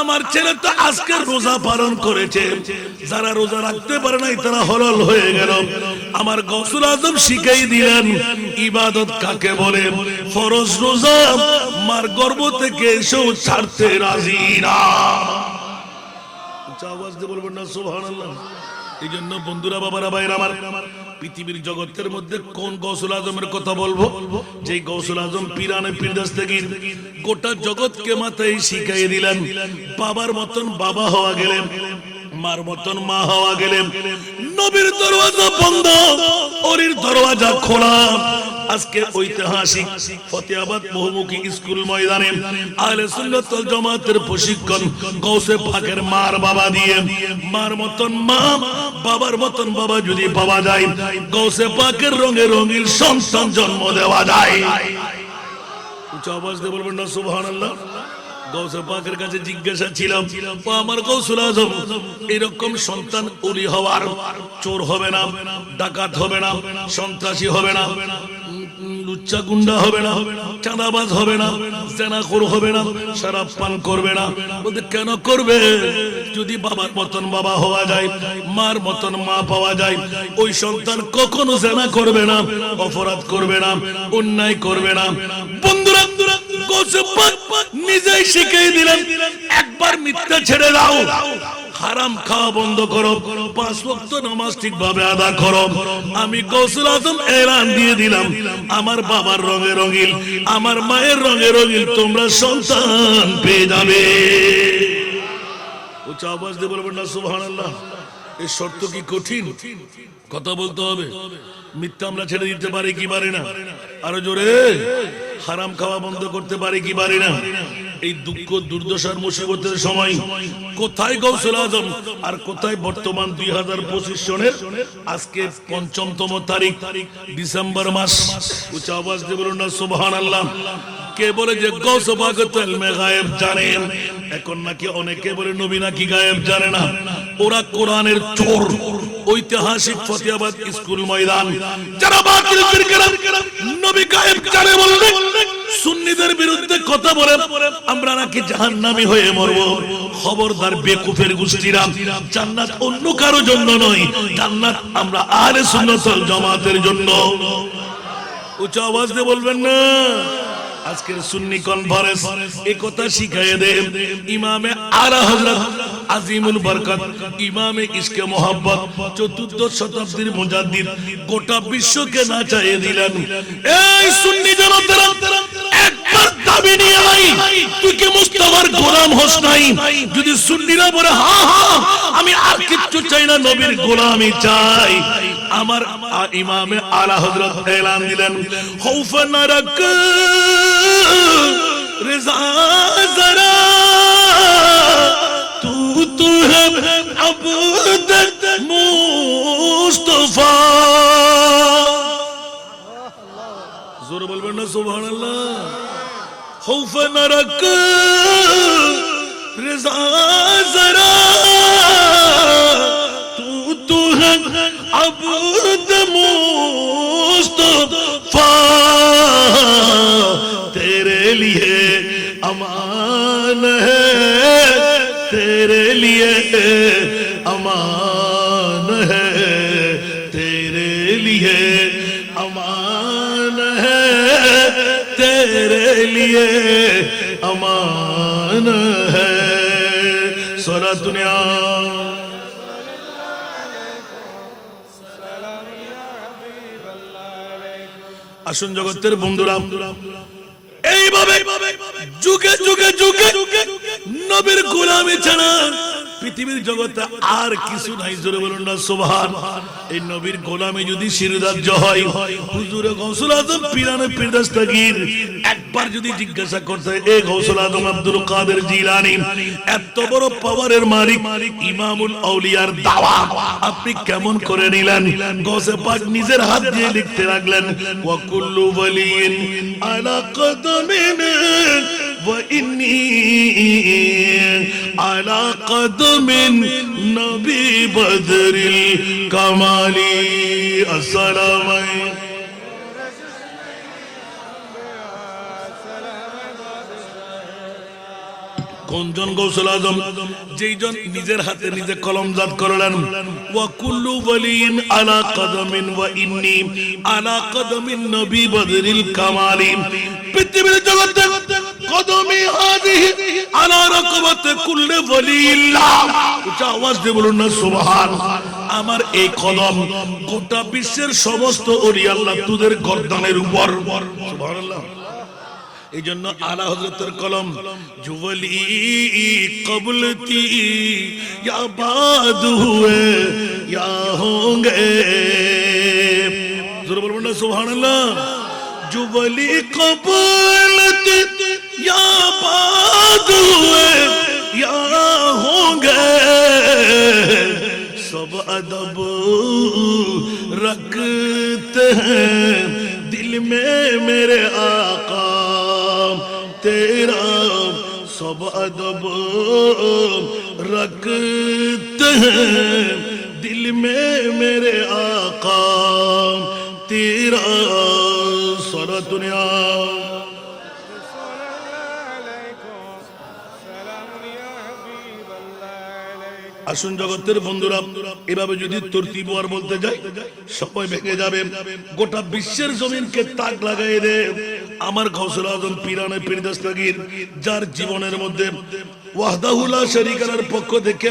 আমার ছেলে তো আজকে রোজা পালন করেছে, যারা রোজা রাখতে পারে নাই তারা হলাল হয়ে গেল। আমার গৌসুল আজম শিখাই দিলেন ইবাদত কাকে বলে, ফরজ রোজা মার গর্ভ থেকে এসেও ছাড়তে রাজি না। আওয়াজ দিয়ে বলবেন না সুবহানাল্লাহ। এই জন্য বন্ধুরা, বাবারা, ভাইরা আমার, পৃথিবীর জগতের মধ্যে কোন গৌসুল আজমের কথা বলবো? যে গৌসুল আজম পীরানে পীর দস্তগীর গোটা জগৎকে মাথায় শিখাই দিলেন, বাবার মতন বাবা হওয়া গেলেন, মার মতন মা হওয়া গেলেন, নবীর দরওয়াজা বন্ধ, ওলির দরওয়াজা খোলা। আজকে ঐতিহাসিক ফতেহাবাদ বহুমুখী স্কুল ময়দানে আহলে সুন্নাত ওয়াল জামাতের প্রশিক্ষণ গৌসে পাকের মার বাবা দিয়ে, মার মতন মা, বাবার মতন বাবা যদি পাওয়া যায়, গৌসে পাকের রঙে রঙিন সন্তান জন্ম দেওয়া যায়। উচ্চ আওয়াজ দিয়ে বলবেন না সুবহানাল্লাহ। গৌসে পাকের কাছে জিজ্ঞাসা ছিলাম, ও আমার গৌসুল আজম, এরকম সন্তান ওলি হওয়ার, চোর হবে না, ডাকাত হবে না, সন্ত্রাসী হবে না, লুচ্চা গুন্ডা হবে না, চাঁদাবাজ হবে না, জেনাখোর হবে না, শরাব পান করবে না। বলতে কেন করবে? যদি বাবার মতন বাবা হওয়া যায়, মার মতন মা পাওয়া যায়, ওই সন্তান কখনো জেনা করবে না, অপরাধ করবে না, অন্যায় করবে না। বন্ধুরা, গৌসে পাক নিজেই শিখিয়ে দিলেন, একবার মিথ্যা ছেড়ে দাও, হারাম খাওয়া বন্ধ করো, 5 ওয়াক্ত নামাজ ঠিকভাবে আদা করো। আমি গৌসুল আজম এলান দিয়ে দিলাম, আমার বাবার রঙে রঙিন, আমার মায়ের রঙে রঙিন তোমরা সন্তান পেয়ে যাবে। উচ্চ আওয়াজ দিয়ে বলবেন না সুবহানাল্লাহ। এই শর্ত কি কঠিন? কথা বলতে হবে। মিথ্যা আমরা ছেড়ে দিতে পারি কি পারি না? আরো জোরে। হারাম খাওয়া বন্ধ করতে পারি কি পারি না? এই দুঃখ দুর্দশার মুসিবতের সময় কোথায় গৌসুল আজম আর কোথায় বর্তমান 2025 সনের আজকে ৫ম তারিখ ডিসেম্বর মাস। উচ্চ আওয়াজ দিয়ে বলুন না সুবহানাল্লাহ। কে বলে যে গৌস পাক ইলমে গায়েব জানেন? এখন নাকি অনেকে বলে নবী নাকি গায়েব জানে না। ওরা কোরআনের চোর। ঐতিহাসিক ফতেহাবাদ স্কুল ময়দান যারা বাতিল ফিরকার নবী গায়েব জানে বললে সুন্নিদের বিরুদ্ধে কথা বলে আমরা নাকি জাহান্নামী হয়ে মরব। খবরদার বেকুফের গোষ্ঠীরা, জান্নাত অন্য কারো জন্য নয়, জান্নাত আমরা আহলে সুন্নাত ওয়াল জামাতের জন্য। উচ্চ আওয়াজ দিয়ে বলবেন না। আজকের সুন্নি কনফারেন্স এই কথা শিখাইয়ে দেন ইমামে আলা হযরত আজিমুল বরকত ইমামে ইশকে মোহাব্বত ৪র্দশ শতাব্দীর মুজাদ্দিদ গোটা বিশ্বকে নাচাইয়ে দিলেন। এই সুন্নি জনতারা একবার দাবি নিয়ে আই, তুই কি মুস্তাফার গোলাম হোস নাই? যদি সুন্নিরা বলে হ্যাঁ হ্যাঁ আমি আর কিচ্ছু চাই না, নবীর গোলামি চাই, আমার ইমামে আলা হযরত এলান দিলেন খৌফা নারাক রিজা জরা তু হে আবদ মুস্তাফা। জোরে বলবেন না সুবহানাল্লাহ। খৌফা নারাক রিজা জরা তু হে अब्द मुस्तफा तेरे लिए अमान है, तेरे लिए अमान है, तेरे लिए अमान है, तेरे लिए अमान है। सारा दुनिया আসুন জগতের বন্ধুরা, এইভাবে যুগে যুগে যুগে নবীর গোলামি ছাড়া পৃথিবীর জগতে আর কিছু নাই। জোরে বলুন না সুবহান। এই নবীর গোলামি যদি শিরদার্য হয়, হুজুর গৌসুল আজম পীরানে পীর দস্তগীর একবার যদি জিজ্ঞাসা করতে এ গৌসুল আজম আব্দুল কাদের জিলানী এত বড় পাওয়ারের মালিক ইমামুল আউলিয়ার দাওয়া আপনি কেমন করে নিলেন? গৌসে পাক নিজের হাত দিয়ে লিখতে লাগলেন ওয়া কুল্লু ওয়ালিন আলা কদমিন ওয়া ইন্নী আলা কদমিন নবী বদরিল কামালি। আসসালামু আলাইকুম। কোনজন গৌসুল আজম? যেইজন নিজের হাতে নিজে কলমজাত করলেন ওয়া কুল্লু ওয়ালিন আলা কদমিন ওয়া ইন্নী আলা কদমিন নবী বদরিল কামালি। পৃথিবীর জগতে কদমি হাদিহি আলা রাকবাতে কুল্লি ওয়ালিল্লাহ। উচ্চ আওয়াজ দিয়ে বলুন না সুবহান। আমার এই কদম গোটা বিশ্বের সমস্ত ওলি আল্লাহ তুদের গর্দানের উপর। সুবহানাল্লাহ। এই জন্য আলা হযরতের কলম জুওয়ালি কবলতি ইয়া বাদ হুয়ে ইয়া হোঙ্গে। জোরে বলবেন না সুবহানাল্লাহ। জুওয়ালি কবলতি ইয়া বাদ হুয়ে ইয়া হোঙ্গে सब अदब रखते हैं दिल में मेरे आका तेरा, सब अदब रखते हैं दिल में मेरे आका तेरा। सारा दुनिया আসুন জগতের বন্ধুরা, এভাবে যদি তরতিব আর বলতে যাই সবাই ভেঙে যাবে। গোটা বিশ্বের জমিনকে তাক লাগাই দে আমার গাউসুল আজম পীরানে পীর দস্তগীর যার জীবনের মধ্যে ওয়াহদাহু লা শারীকা লার পক্ষ থেকে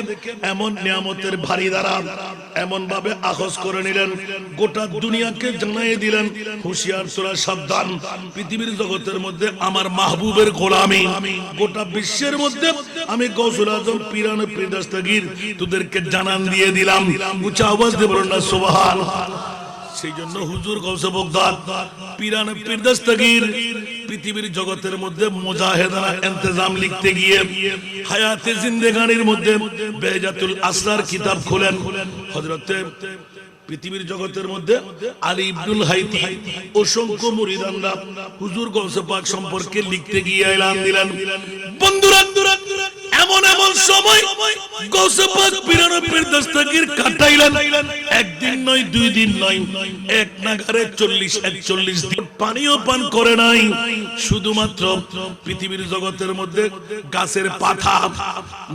এমন নিয়ামতের ভারী দ্বারা এমন ভাবে আখজ করে নিলেন, গোটা দুনিয়াকে জানিয়ে দিলেন, হুঁশিয়ার তোরা সাবধান, পৃথিবীর জগতের মধ্যে আমার মাহবুবের গোলামি, গোটা বিশ্বের মধ্যে আমি গাউসুল আজম পীরানে পীর দস্তগীর তোদেরকে জানান দিয়ে দিলাম। উচ্চ আওয়াজ দিয়ে বলুন না সুবহানাল্লাহ। সেই জন্য হুজুর গাউসে বাগদাদ পীরানে পীর দস্তগীর পৃথিবীর জগতের মধ্যে মুজাহিদানা ইন্তজাম লিখতে গিয়ে হায়াতে জিন্দেগানির মধ্যে বেজাতুল আসরার কিতাব খোলেন। হযরতে পৃথিবীর জগতের মধ্যে আলী ইবনুল হাইতি অসংখ্য মুরিদানরা হুজুর গাউসে পাক সম্পর্কে লিখতে গিয়ে এলান দিলেন। বন্ধুরা, এমন এমন সময় গাউসে পাক পীরানে পীর দস্তগীর কাটাইলেন, একদিন নয়, দুই দিন নয়, এক নাগারে 40-41 দিন পানিও পান করে নাই। শুধুমাত্র পৃথিবীর জগতের মধ্যে গাছের পাতা,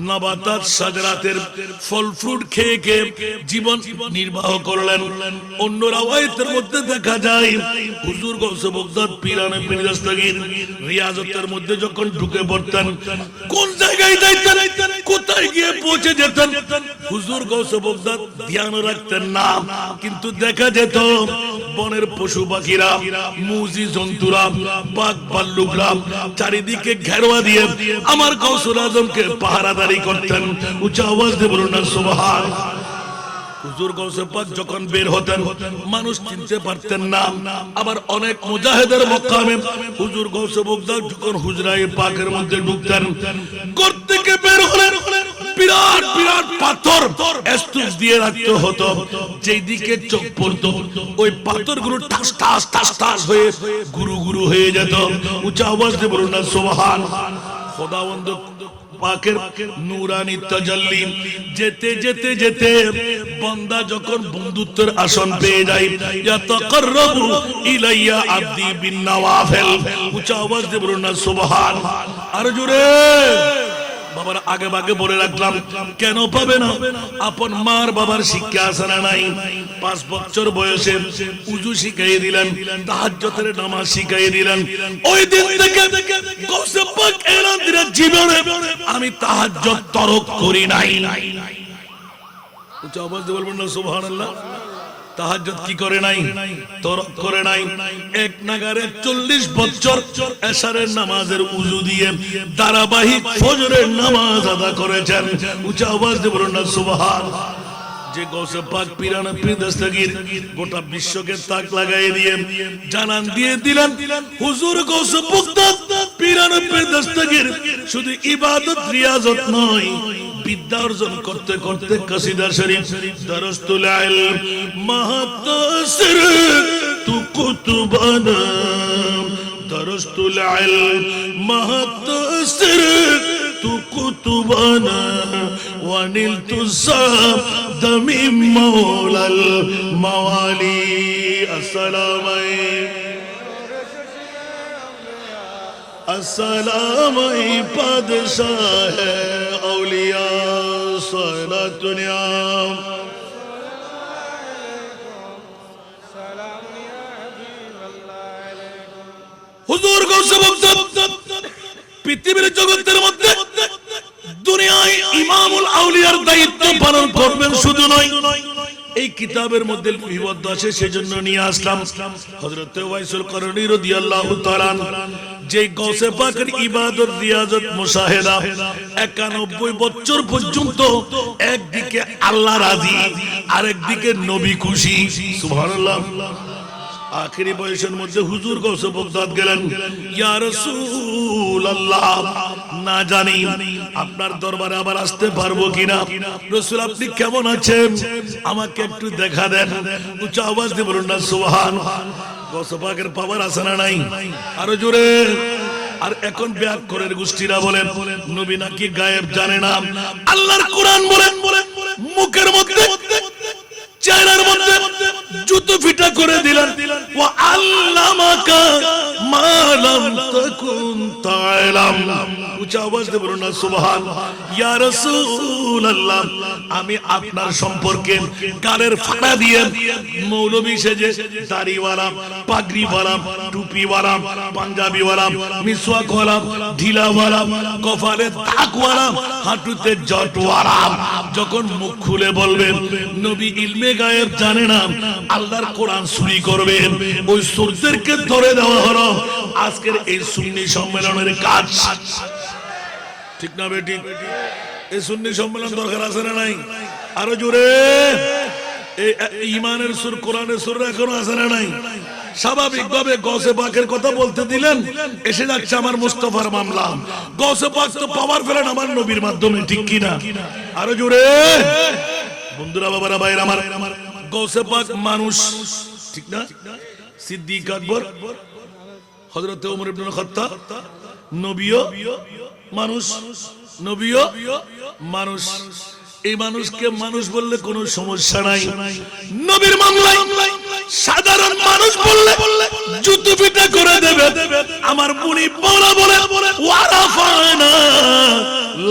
নাবাতাত, সাজারাতের ফল ফ্রুট খেয়ে খেয়ে জীবন নির্বাহ করলেন। অন্য রাওয়ায়াতের মধ্যে দেখা যায় হুজুর গাউসে বাগদাদ পীরানে পীর দস্তগীর রিয়াজতের মধ্যে যখন ঢুকে পড়তেন, কোন জায়গায় যাইতেন, কোথায় গিয়ে পৌঁছে যেতেন, হুজুর গাউসে বাগদাদ ধ্যান রাখতেন না। কিন্তু দেখা যেত বনের পশু পাখিরা, মুজি জন্তুরা, বাঘ ভাল্লুকরা চারিদিকে ঘেরোয়া দিয়ে আমার গাউসুল আজমকে পাহারাদারি করতেন। উচ্চ আওয়াজ দিয়ে বলুন না সুবহানাল্লাহ। হুজুর গাউসে পাক যখন বের হতেন মানুষ চিনতে পারতেন না। আবার অনেক মুজাহিদের মক্কামে হুজুর গাউসে বাগদাদ যখন হুজরায়ে পাকের মধ্যে ঢুকতেন, ঘর থেকে বের হলেন বিরাট বিরাট পাথর এস্তুস দিয়ে রাখতে হতো, যেই দিকে চোখ পড়তো ওই পাথরগুলো ঠাস ঠাস ঠাস ঠাস হয়ে গুরু গুরু হয়ে যেত। উচ্চ আওয়াজ দিয়ে বলুন না সুবহানাল্লাহ। খোদাবন্দ পাকের নূরানি তাজাল্লি যেতে যেতে যেতে বান্দা যখন বন্ধুত্বের আসন পেয়ে যায়, ইয়াতাকাররাবু ইলাইয়া আবদি বিন নওয়াফিল। উচ্চ আওয়াজ দিয়ে বলুন না সুবহানাল্লাহ। আর জোরে বাবার আগে ভাগে বলে রাখলাম, কেন পাবে না? আপন মার বাবার শিক্ষা আছে না নাই? 5 বছর বয়সে উযু শিখাইয়ে দিলেন, তাহাজ্জুদের নামাজ শিখাইয়ে দিলেন। ওই দিন থেকে গাউসে পাক এলান দিলেন, জীবনে আমি তাহাজ্জুদ তরক করি নাই। উচ্চ আওয়াজ দিয়ে বলবেন না সুবহানাল্লাহ। তাহাজ্জুদ কি করে নাই? তরক করে নাই। এক নাগারে 40 বছর এশারের নামাজের উযু দিয়ে ধারাবাহিক ফজরের নামাজ আদা করেছেন। উচ্চ আওয়াজ দিয়ে বলুন না সুবহানাল্লাহ। যে গাউসে পাক পীরানে পীর দস্তগীর গোটা বিশ্বকে তাক লাগাই দিয়ে জানান দিয়ে দিলেন, হুজুর গাউসে বাগদাদ পীরানে পীর দস্তগীর শুধু ইবাদত রিয়াজত নয়, বিদ্যা অর্জন করতে করতে কসিদা শরীফ দরস্তুল ইলম মাহাতাসির তু কুতুবানা, দরস্তুল ইলম মাহাতাসির তু কুতুবানা ওয়ানিলতু সাদমি মাওলাল মাওয়ালি। আসসালামু अस्सलाम बादशाह है औलिया सलातुनिया। হুজুর গাউসে বাগদাদ পৃথিবীর জগতের মধ্যে দুনিয়ায় ইমামুল আউলিয়ার দায়িত্ব পালন করবেন শুধু নয়, এই কিতাবের মধ্যে লিপিবদ্ধ আছে, সেজন্য নিয়ে আসলাম। হযরত ওয়াইসুল করনী রাদিয়াল্লাহু তাআলা যে গাউসে পাকের ইবাদত রিয়াজত মুশাহেদা 91 বছর পর্যন্ত একদিকে আল্লাহ রাজি আরেকদিকে নবী খুশি। সুবহানাল্লাহ। আখেরি বয়সের মধ্যে হুজুর গাউসে বাগদাদ গেলেন, ইয়া রাসূলুল্লাহ, না জানি আপনার দরবারে আবার আসতে পারবো কিনা। রাসূল আপনি কেমন আছেন, আমাকে একটু দেখা দেন। উচ্চ আওয়াজ দিয়ে বলুন না সুবহানাল্লাহ। গাউসে পাকের পাওয়ার আছে না নাই? আরো জোরে। আর এখন ব্যাকরণের গোষ্ঠীরা বলেন নবী নাকি গায়েব জানে না। আল্লাহর কোরআন বলেন মুখের মধ্যে চেহারার মধ্যে জুতো ফিটা করে দিলেন, ওয়া আল্লামাকা মা লাম তাকুন তা'লাম। উচ্চ আওয়াজ দিয়ে বলুন না সুবহান। ইয়া রাসূলুল্লাহ, আমি আপনার সম্পর্কে গালের ফাটা দিয়ে মৌলবী সেজে, দাড়িওয়ালা, পাগড়িওয়ালা, টুপিওয়ালা, পাঞ্জাবিওয়ালা, মিসওয়াকওয়ালা, ঢিলাওয়ালা, কপালে দাগওয়ালা, হাঁটুতে জটওয়ালা যখন মুখ খুলে বলবেন নবী ইলমে গায়েব জানে না, আল্লাহর কোরআন চুরি করবেন, ওই সুরদেরকে ধরে দেওয়া হলো আজকের এই সুন্নি সম্মেলনের কাজ। ঠিক না বেটি? এই সুন্নি সম্মেলন দরকার আছে না নাই? আরো জোরে। এই ঈমানের সুর, কোরআনের সুর এখনো আছে না নাই? স্বাভাবিকভাবে গৌসে পাকের কথা বলতে দিলেন, এসে যাচ্ছে আমার মুস্তাফার মামলা। গৌসে পাক তো পাওয়ার ফেলেন আমার নবীর মাধ্যমে, ঠিক কিনা? আরো জোরে। বন্ধুরা, বাবারা, ভাইরা আমার, গৌসে পাক মানুষ, ঠিক না? সিদ্দিক আকবর, হযরত ওমর ইবনে খাত্তাব, নবীও মানুষ, নবীও মানুষ। এই মানুষকে মানুষ বললে কোনো সমস্যা নাই। নবীর মামলায় সাধারণ মানুষ বললে জুতো পিটা করে দেবে। আমার মুনি বলা বলে ওয়ারাফানা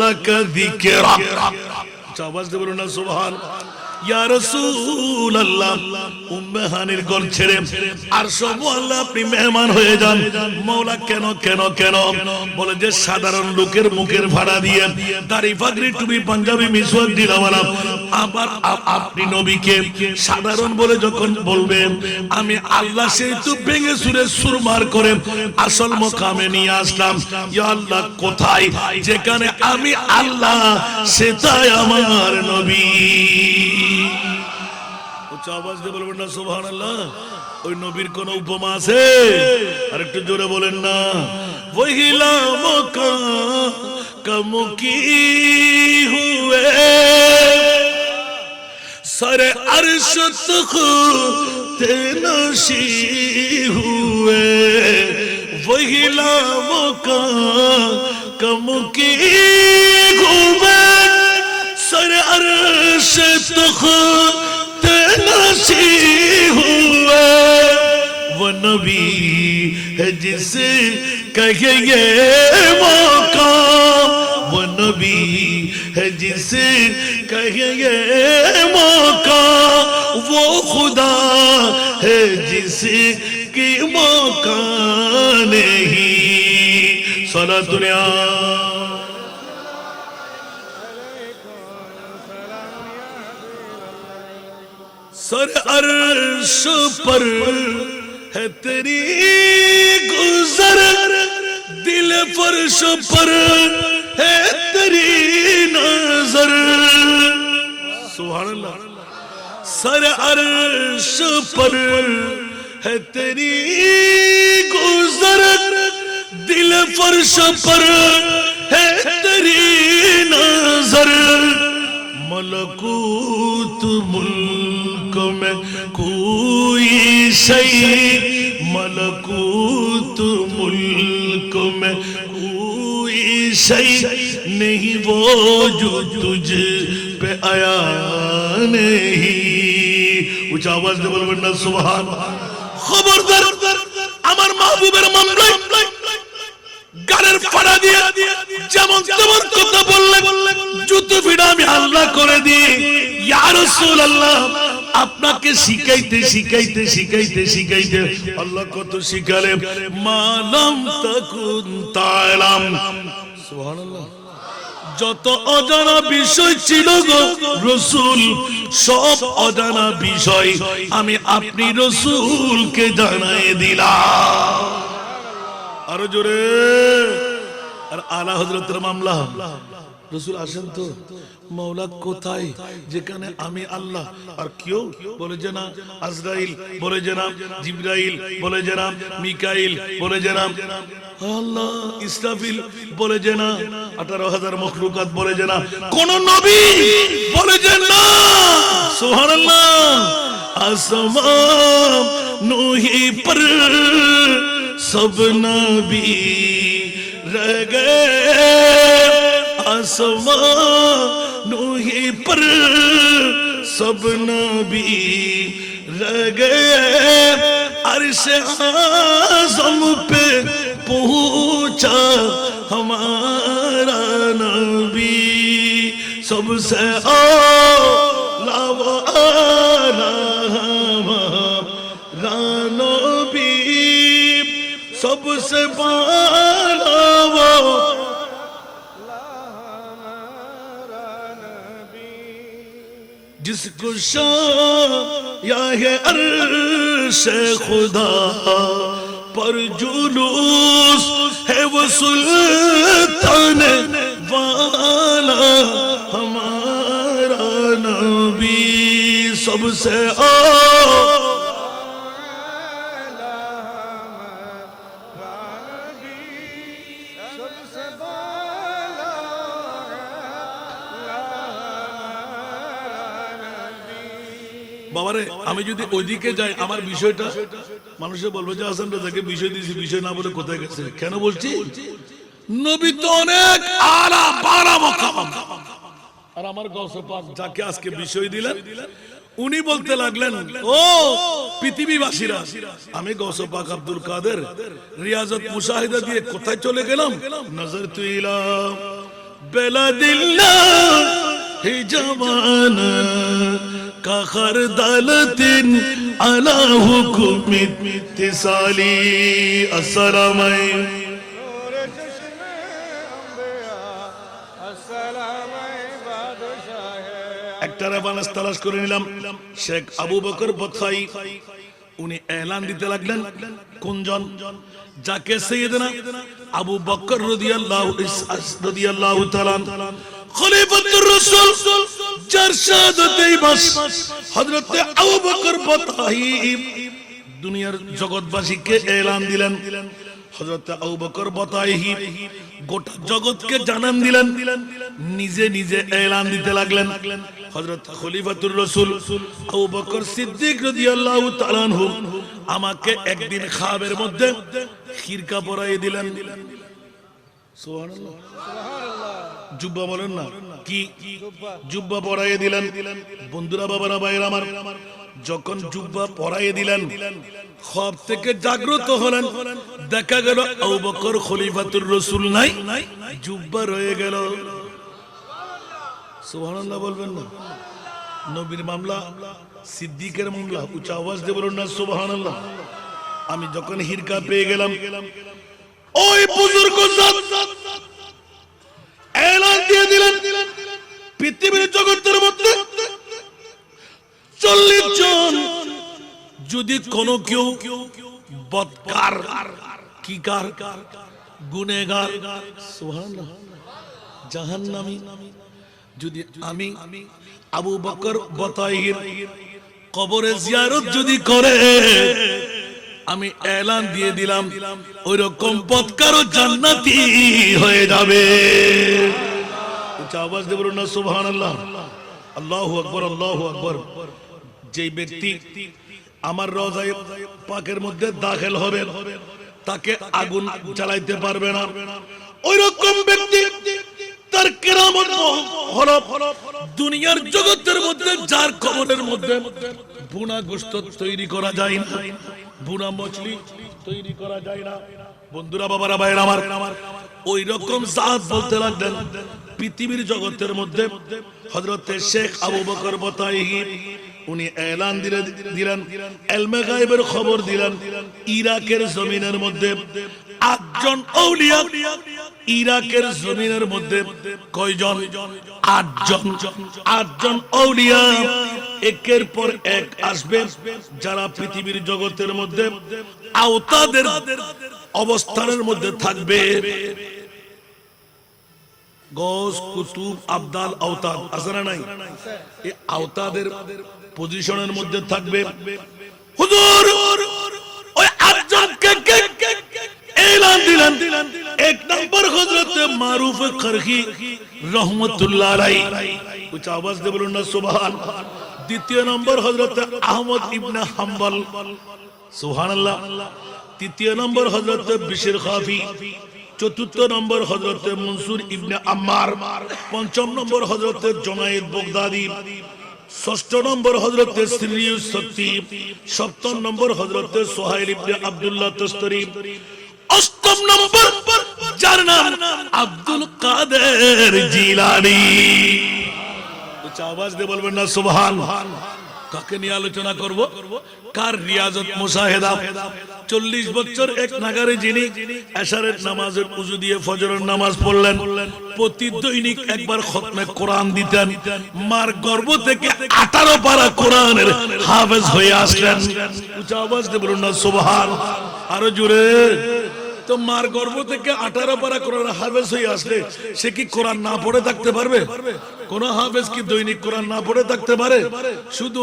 লাকা যিকরাক। আওয়াজ দিয়ে বলুন না সুবহান। ইয়া রাসূলুল্লাহ, উম্মে হানির ঘর ছেড়ে আরশ মুআল্লা আপনি মেহমান হয়ে যান। মওলা কেন কেন কেন? বলে যে সাধারণ লোকের মুখের ভাড়া দিয়ে দাড়ি পাগড়ি টুপি পাঞ্জাবি মিসওয়াক দিলাওয়ালা, আবার আপনি নবীকে সাধারণ বলে যখন বলবেন, আমি আল্লাহ সেতু ভেঙে সুরে সুরমার করে আসল মোকামে নিয়ে আসলাম। ইয়া আল্লাহ কোথায়? যেখানে আমি আল্লাহ সেটাই আমার নবী। আওয়াজ দিয়ে বলবেন না সুবহানাল্লাহ। ওই নবীর কোন উপমা আছে? আর একটু জোরে বলেন না। ওহিলা মকা কমকি হুয়ে সরে আরশ তখতে নশি হুয়ে, ওহিলা মকা কমকি হুয়ে সরে আরশ তখতে नशी हुए, वो नबी है जिसे कहे ये मौका, वो नबी है जिसे कहे ये मौका, वो खुदा है जिसे की मौका नहीं। सला दुनिया सर अर्श पर है तेरी गुजर, दिल फर्श पर है तेरी नजर। सुभान अल्लाह। सर अर्श पर है तेरी गुजर, दिल फर्श पर है तेरी नजर। मलकूत मुल्क में कोई शई, मलकूत मुल्क में कोई शई नहीं वो जो तुझ पे आया नहीं। उच्च आवाज से बोलবেন না সুবহান। খবরদার আমার মাহবুবের মামলায় গালের ফাড়া দিয়ে যেমন তেমন কথা বললে জুতো ফিরা আমি আল্লাহ করে দিই। ইয়া রাসূলুল্লাহ, আপনাকে শিখাইতে শিখাইতে শিখাইতে শিখাইতে আল্লাহ কত শিখালেন। মালাম তাকুন তাআলাম। সুবহানাল্লাহ। যত অজানা বিষয় ছিল গো রাসূল, সব অজানা বিষয় আমি আপনি রাসূলকে জানাই দিলাম। আরো জোরে। আর আলা হযরতের মামলা, রাসূল আসেন তো মওলা কোথায়? যেখানে আমি আল্লাহ। আর কেউ বলে যে না আজরাইল, বলে যে না জিবরাইল, বলে যে না মিকাইল, বলে যে না আল্লাহ ইসরাফিল, বলে যে না 18,000 মখলুকাত, বলে যে না কোন নবী, বলে যে না। সুবহানাল্লাহ। আসমান নূহি पर सब नबी रह गए, आसमां नूही पर सब नबी रह गए। अर्श आज़म पे पहुंचा हमारा नबी सबसे आला वाला हमारा नबी सबसे बाला वो जिसको शाया है अर्श खुदा पर जुलूस है वो सुल्तान वाला हमारा नबी सबसे বাবারে আমি যদি ওইদিকে যাই আমার বিষয়টা মানুষে বলবে যে হাসান রাজাকে বিষয় দিয়েছি বিষয় না বলে কোথায় গেছে কেন বলছি নবী তো অনেক আলা বালা মাকাম আর আমার গৌসে পাক যাকে আজকে বিষয় দিলেন উনি বলতে লাগলেন ও পৃথিবীবাসীরা আমি গৌসে পাক আব্দুল কাদের রিয়াজত মুশাহিদা দিয়ে কোথায় চলে গেলাম নজর তুইলা বেলাদিল্লাহ হি জামানা का खरदालतिन अला हुकुम इत्तिसाली अस्सलाम একটা রেফারেন্স তালাশ করে নিলাম শেখ আবু বকর বতখাই উনি এলান দিতে লাগলেন কোনজন যাকে সাইয়েদনা আবু বকর রাদিয়াল্লাহু তাআলা খলিফাতুর রাসূল যার শাহাদাতেই বাস হযরত আবু বকর বতখাই দুনিয়ার জগৎবাসীকে এলান দিলেন হযরত আবু বকর বতখাই গোটা জগৎকে জানান দিলেন নিজে নিজে এলান দিতে লাগলেন হযরত খলিফাতুর রাসূল আবু বকর সিদ্দিক রাদিয়াল্লাহু তাআলা আনহু আমাকে একদিন খাবের মধ্যে খিরকা পরাইয়ে দিলেন সুবহানাল্লাহ জুব্বা বলেন না কি জুব্বা পরাইয়ে দিলেন বন্ধুরা বাবারা ভাইরা আমার যখন জুব্বা পরাইয়ে দিলেন খ্বাব থেকে জাগ্রত হলেন দেখা গেল আবু বকর খলিফাতুর রাসূল নাই জুব্বা রয়ে গেল সুবহানাল্লাহ বলবেন না নবীর মামলা সিদ্দিকের মামলা উচ্চ আওয়াজ দিয়ে বলুন না সুবহানাল্লাহ আমি যখন হিরকা পেয়ে গেলাম ওই বুজুর্গ এলান দিয়ে দিলেন পৃথিবীর জগতের মধ্যে 40 জন যদি কোনো কেউ বদকার কিকার গুনাহগার সুবহানাল্লাহ জাহান্নামী যদি আমি আবু বকর বতখাইর কবরে জিয়ারত যদি করে আমি এলান দিয়ে দিলাম ওই রকম বদকারও জান্নাতি হয়ে যাবে আওয়াজ দিয়ে বলুন না সুবহানাল্লাহ আল্লাহু আকবার আল্লাহু আকবার যেই ব্যক্তি আমার রওজায়ে পাকের মধ্যে দাখিল হবে তাকে আগুন জ্বালাইতে পারবে না ওই রকম ব্যক্তি তার কেরামত হলো দুনিয়ার জগতের মধ্যে যার কবরের মধ্যে বুনা গোশত তৈরি করা যায় না বুনা মছলি তৈরি করা যায় না বন্ধুরা বাবারা ভাইরা আমার ওই রকম জাত বলতে লাগলেন পৃথিবীর জগতের মধ্যে হযরত শেখ আবু বকর বতখাই উনি এলান দিলেন ইলমে গায়বের খবর দিলেন ইরাকের জমিনের মধ্যে 8 জন আউলিয়া ইরাকের জমিনের মধ্যে কয়জন 8 জন আউলিয়া একের পর এক আসবে যারা পৃথিবীর জগতের মধ্যে আওতাদের অবস্থানের মধ্যে থাকবে গৌস কুতুব আবদাল আওতাদ আছে না নাই এই আওতাদের পজিশনের মধ্যে থাকবে হুজুর ওই 8 জনকে এলান দিলেন এক নম্বর হযরত মারুফ কারখি রাহমাতুল্লাহ আলাইহি উচ্চ আওয়াজ দিয়ে বলুন না সুবহান দ্বিতীয় নম্বর হযরত আহমদ ইবনে হাম্বল সুবহানাল্লাহ তৃতীয় নম্বর হযরত বিশর খাফি চতুর্থ নম্বর হযরত মনসুর ইবনে আম্মার পঞ্চম নম্বর হযরত জুনায়েদ বাগদাদি ষষ্ঠ নম্বর হযরত সিরিয়ুস সত্তি সপ্তম নম্বর হযরত সুহাইল ইবনে আব্দুল্লাহ তস্তরি অষ্টম নম্বর যার নাম আব্দুল কাদের জিলানী। উচ্চ আওয়াজ দিয়ে বলবেন না সুবহান। কাকে নিয়ে আলোচনা করব? কার রিয়াজত মুশাহেদা। 40 বছর এক নাগারে যিনি এশারের নামাজের উযু দিয়ে ফজরের নামাজ পড়লেন, প্রতি দৈনিক একবার খতমে কোরআন দিতেন, মার গর্ভ থেকে 18 পারা কোরআনের হাফেজ হয়ে আসলেন। উচ্চ আওয়াজ দিয়ে বলুন না সুবহান। আরো জোরে। তো মার গর্ভ থেকে 18 পারা কোরআন হাফেজ হয়ে আসলে সে কি কোরআন না পড়ে থাকতে পারবে? কোন হাফেজ কি দৈনিক কোরআন না পড়ে থাকতে পারে? শুধু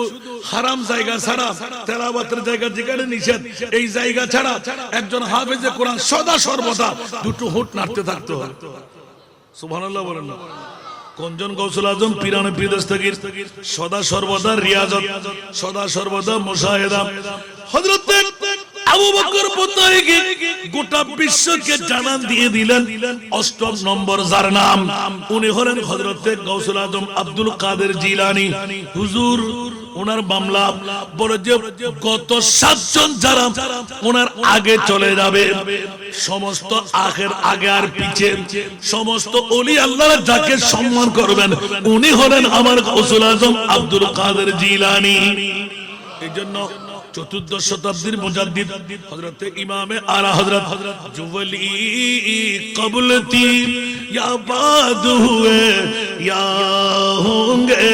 হারাম জায়গা ছাড়া, তেলাওয়াতের জায়গা যেখানে নিষেধ, এই জায়গা ছাড়া একজন হাফেজে কোরআন সদা সর্বদা দুটো হুট নাড়তে থাকতে হয়। সুবহানাল্লাহ বলেন না। কোনজন গৌসুল আজম পীরানে পীর দস্তগীর সদা সর্বদা রিয়াজত, সদা সর্বদা মুশাহেদা। হযরত আবু বকর বতাইকে গোটা বিশ্বকে জানান দিয়ে দিলেন 8ম নম্বর যার নাম, উনি হলেন হযরত গৌসুল আজম আব্দুল কাদের জিলানী হুজুর। ওনার মামলা বলে যে গত 7 জন যারা ওনার আগে চলে যাবে, সমস্ত আখের আগে আর পিছে সমস্ত ওলি আল্লাহ যাকে সম্মান করবেন উনি হলেন আমার গৌসুল আজম আব্দুল কাদের জিলানী। এইজন্য 14 শতাব্দীর মুজাদ্দিদ হযরত ইমামে আলা হযরত জুওয়ালি কবলতি ইয়া বাদ হুয়ে ইয়া হোঙ্গে,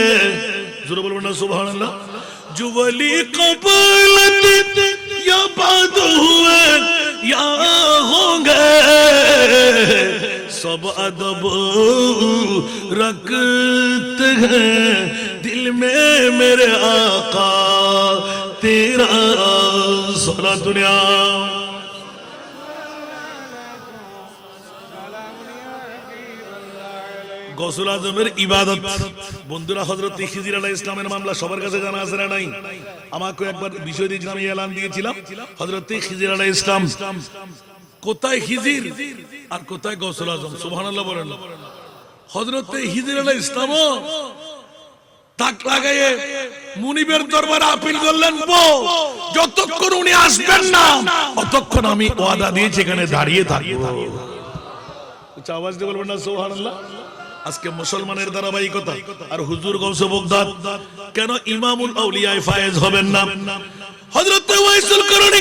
জোরে বলবেন না সুবহানাল্লাহ। জুওয়ালি কবলতি ইয়া বাদ হুয়ে ইয়া হোঙ্গে, सब अदब रखते हैं दिल में मेरे आका तेरा सारा दुनिया। গৌসুল আজমের ইবাদত বন্ধুরা, হযরত খিজির আলাইহিস সালামের মামলা সবার কাছে জানা আছে না নাই? আমাকে একবার বিষয় দিয়েছিলাম, এলান দিয়েছিলাম হযরত খিজির আলাইহিস সালাম কোথায় খিজির আর কোথায় গৌসুল আজম। সুবহানাল্লাহ বলেন। হযরত খিজির আলাইহিস সালাম তাক লাগায়ে মুনিবের দরবারে আপিল করলেন, যতক্ষণ উনি আসবেন না ততক্ষণ আমি ওয়াদা দিয়েছি এখানে দাঁড়িয়ে থাকব। উচ্চ আওয়াজ দিয়ে বলবেন না সুবহানাল্লাহ। আজকে মুসলমানের ধারাবাহিকতা। আর হুজুর গৌসে বগদাদ কেন ইমামুল আউলিয়া ফায়েজ হবেন না? হযরত ওয়াইসুল করণী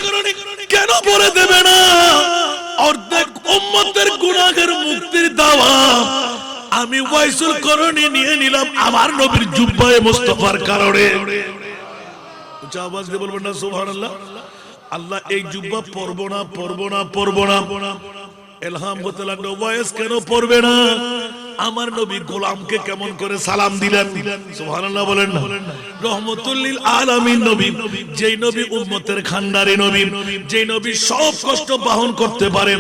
কেন বলে দেবে না অর্ধেক উম্মতের গুনাহের মুক্তির দাওয়া আমি ওয়াইসুল করণী নিয়ে নিলাম আমার নবীর জুব্বায়ে মুস্তাফার কারণে। উচ্চ আওয়াজ দিয়ে বলবেন না সুবহানাল্লাহ। আল্লাহ এই জুব্বা পরব না এলহাম হতে লাগলো, ওয়াইস কেন পড়বে না? আমার নবী গোলামকে কেমন করে সালাম দিলেন, সুবহানাল্লাহ বলেন না। রহমতুল লিল আলামিন নবী, যেই নবী উম্মতের খান্ডারি নবী, যেই নবী সব কষ্ট বহন করতে পারে,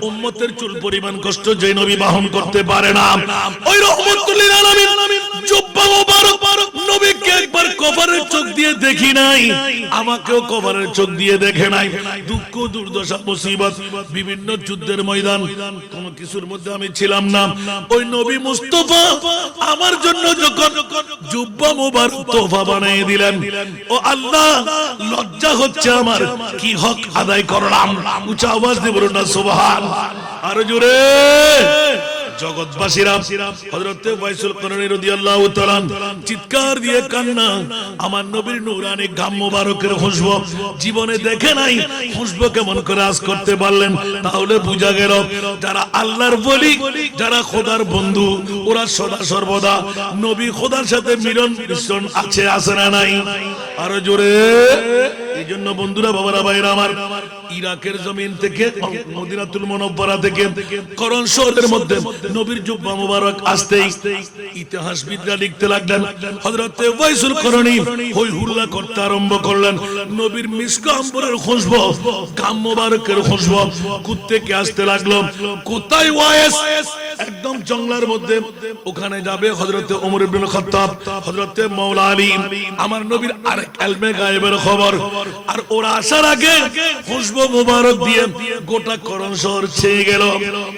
উম্মতের চুল পরিমাণ কষ্ট যেই নবী বহন করতে পারে না, ওই রহমতুল লিল আলামিন জুব্বা মুবারক নবীকে একবার কবরের চোখ দিয়ে দেখি নাই, আমাকেও কবরের চোখ দিয়ে দেখে নাই। দুঃখ দুর্দশা মুসিবত বিভিন্ন যুদ্ধের ময়দান কোন কিছুর মধ্যে আমি ছিলাম না। ওই নবী মুস্তাফা আমার জন্য যখন জুব্বা মুবারক তোফা বানিয়ে দিলেন, ও আল্লাহ লজ্জা হচ্ছে আমার, কি হক আদায় করলাম। উচ্চ আওয়াজ দিয়ে বলুন না সুবহান। আরো জোরে। জগৎবাসীরা হযরত ওয়াইসুল করণী রাদিয়াল্লাহু তাআলা চিৎকার দিয়ে কান্না, আমার নবীর নূরানি গাম মোবারকের খুশবু জীবনে দেখে নাই, খুশবু কেমন করে আজ করতে পারলেন? তাহলে বুঝা গেল যারা আল্লাহর ওলি, যারা খোদার বন্ধু, ওরা সদা সর্বদা নবী খোদার সাথে মিলন মিশ্রণ আছে না নাই? আরো জোরে। এই জন্য বন্ধুরা, বাবারা, ভাইরা আমার, ইরাকের জমিন থেকে মদিনাতুল মুনাওয়ারা থেকে করণ শহরের মধ্যে নবীর জুব্বা মুবারক আসতেই ইতিহাসবিদরা লিখতে লাগলেন হযরত ওয়াইসুল করণী হই হুল্লা করতে আরম্ভ করলেন। নবীর মিসক আম্বরের খুশবু, গাম মুবারকের খুশবু কোত্থেকে আসতে লাগলো? কোথায় ওয়াইস একদম জঙ্গলের মধ্যে ওখানে যাবে হযরতে ওমর ইবনে খাত্তাব, হযরতে মাওলা আলী, আমার নবীর আরেক ইলমে গায়েবের খবর। আর ওরা আসার আগে খুশবু মুবারক দিয়ে গোটা করণ শহর ছেয়ে গেল।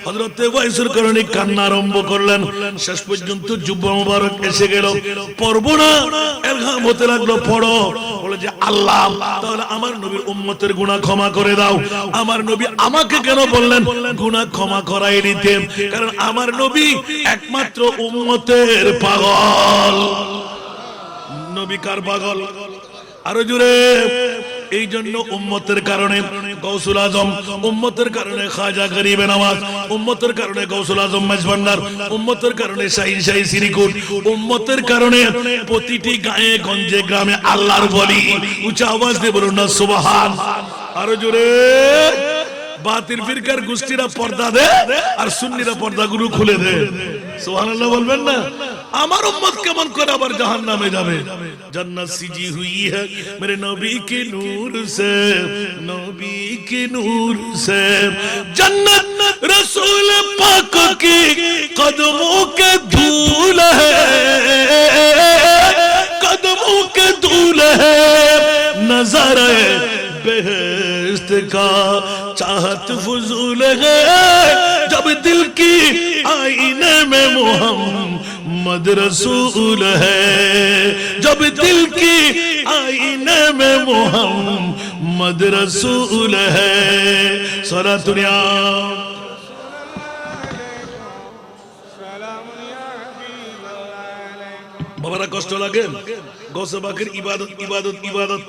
হযরতে ওয়াইসুল করণী কান্না আরম্ভ করলেন। শেষ পর্যন্ত জুব্বা মুবারক এসে গেল। পড়বো না, এলহাম হতে লাগলো, পড়ো। বলে যে আল্লাহ তাহলে আমার নবীর উম্মতের গুনাহ ক্ষমা করে দাও। আমার নবী আমাকে কেন বললেন গুনাহ ক্ষমা করাই দিতে? কারণ আমার নবী একমাত্র উম্মতের পাগল। নবী কার পাগল? আরো জোরে। এই জন্য উম্মতের কারণে গৌসুল আজম, উম্মতের কারণে খাজা গরিবে নওয়াজ, উম্মতের কারণে গৌসুল আজম মেজবান্ডার, উম্মতের কারণে শাহীন শাহী সিরিকুট, উম্মতের কারণে প্রতিটি গায়ে গঞ্জে গ্রামে আল্লাহর ওলি। উঁচা আওয়াজ দিয়ে বলুন না সুবহান। আরো জোরে। বাতিল ফিরকার গোষ্ঠীরা পর্দা দে আর সুন্নিরা পর্দাগুলো খুলে দে। সুবহানাল্লাহ বলবেন না? আমার উম্মত কেমন করে আবার জাহান্নামে যাবে? जन्नत सिजी हुई है मेरे नबी के नूर से, नबी के नूर से। जन्नत रसूल पाक के कदमों के धूल है, कदमों के धूल है। नज़ारे बेहश्त का चाहत फजूल है, जब दिल की आईने में मोहम्मद रसूल है, जब दिल की आईने में मोहम्मद रसूल है। सारा दुनिया বাবারা কষ্ট লাগে? গৌসে পাকের ইবাদত ইবাদত ইবাদত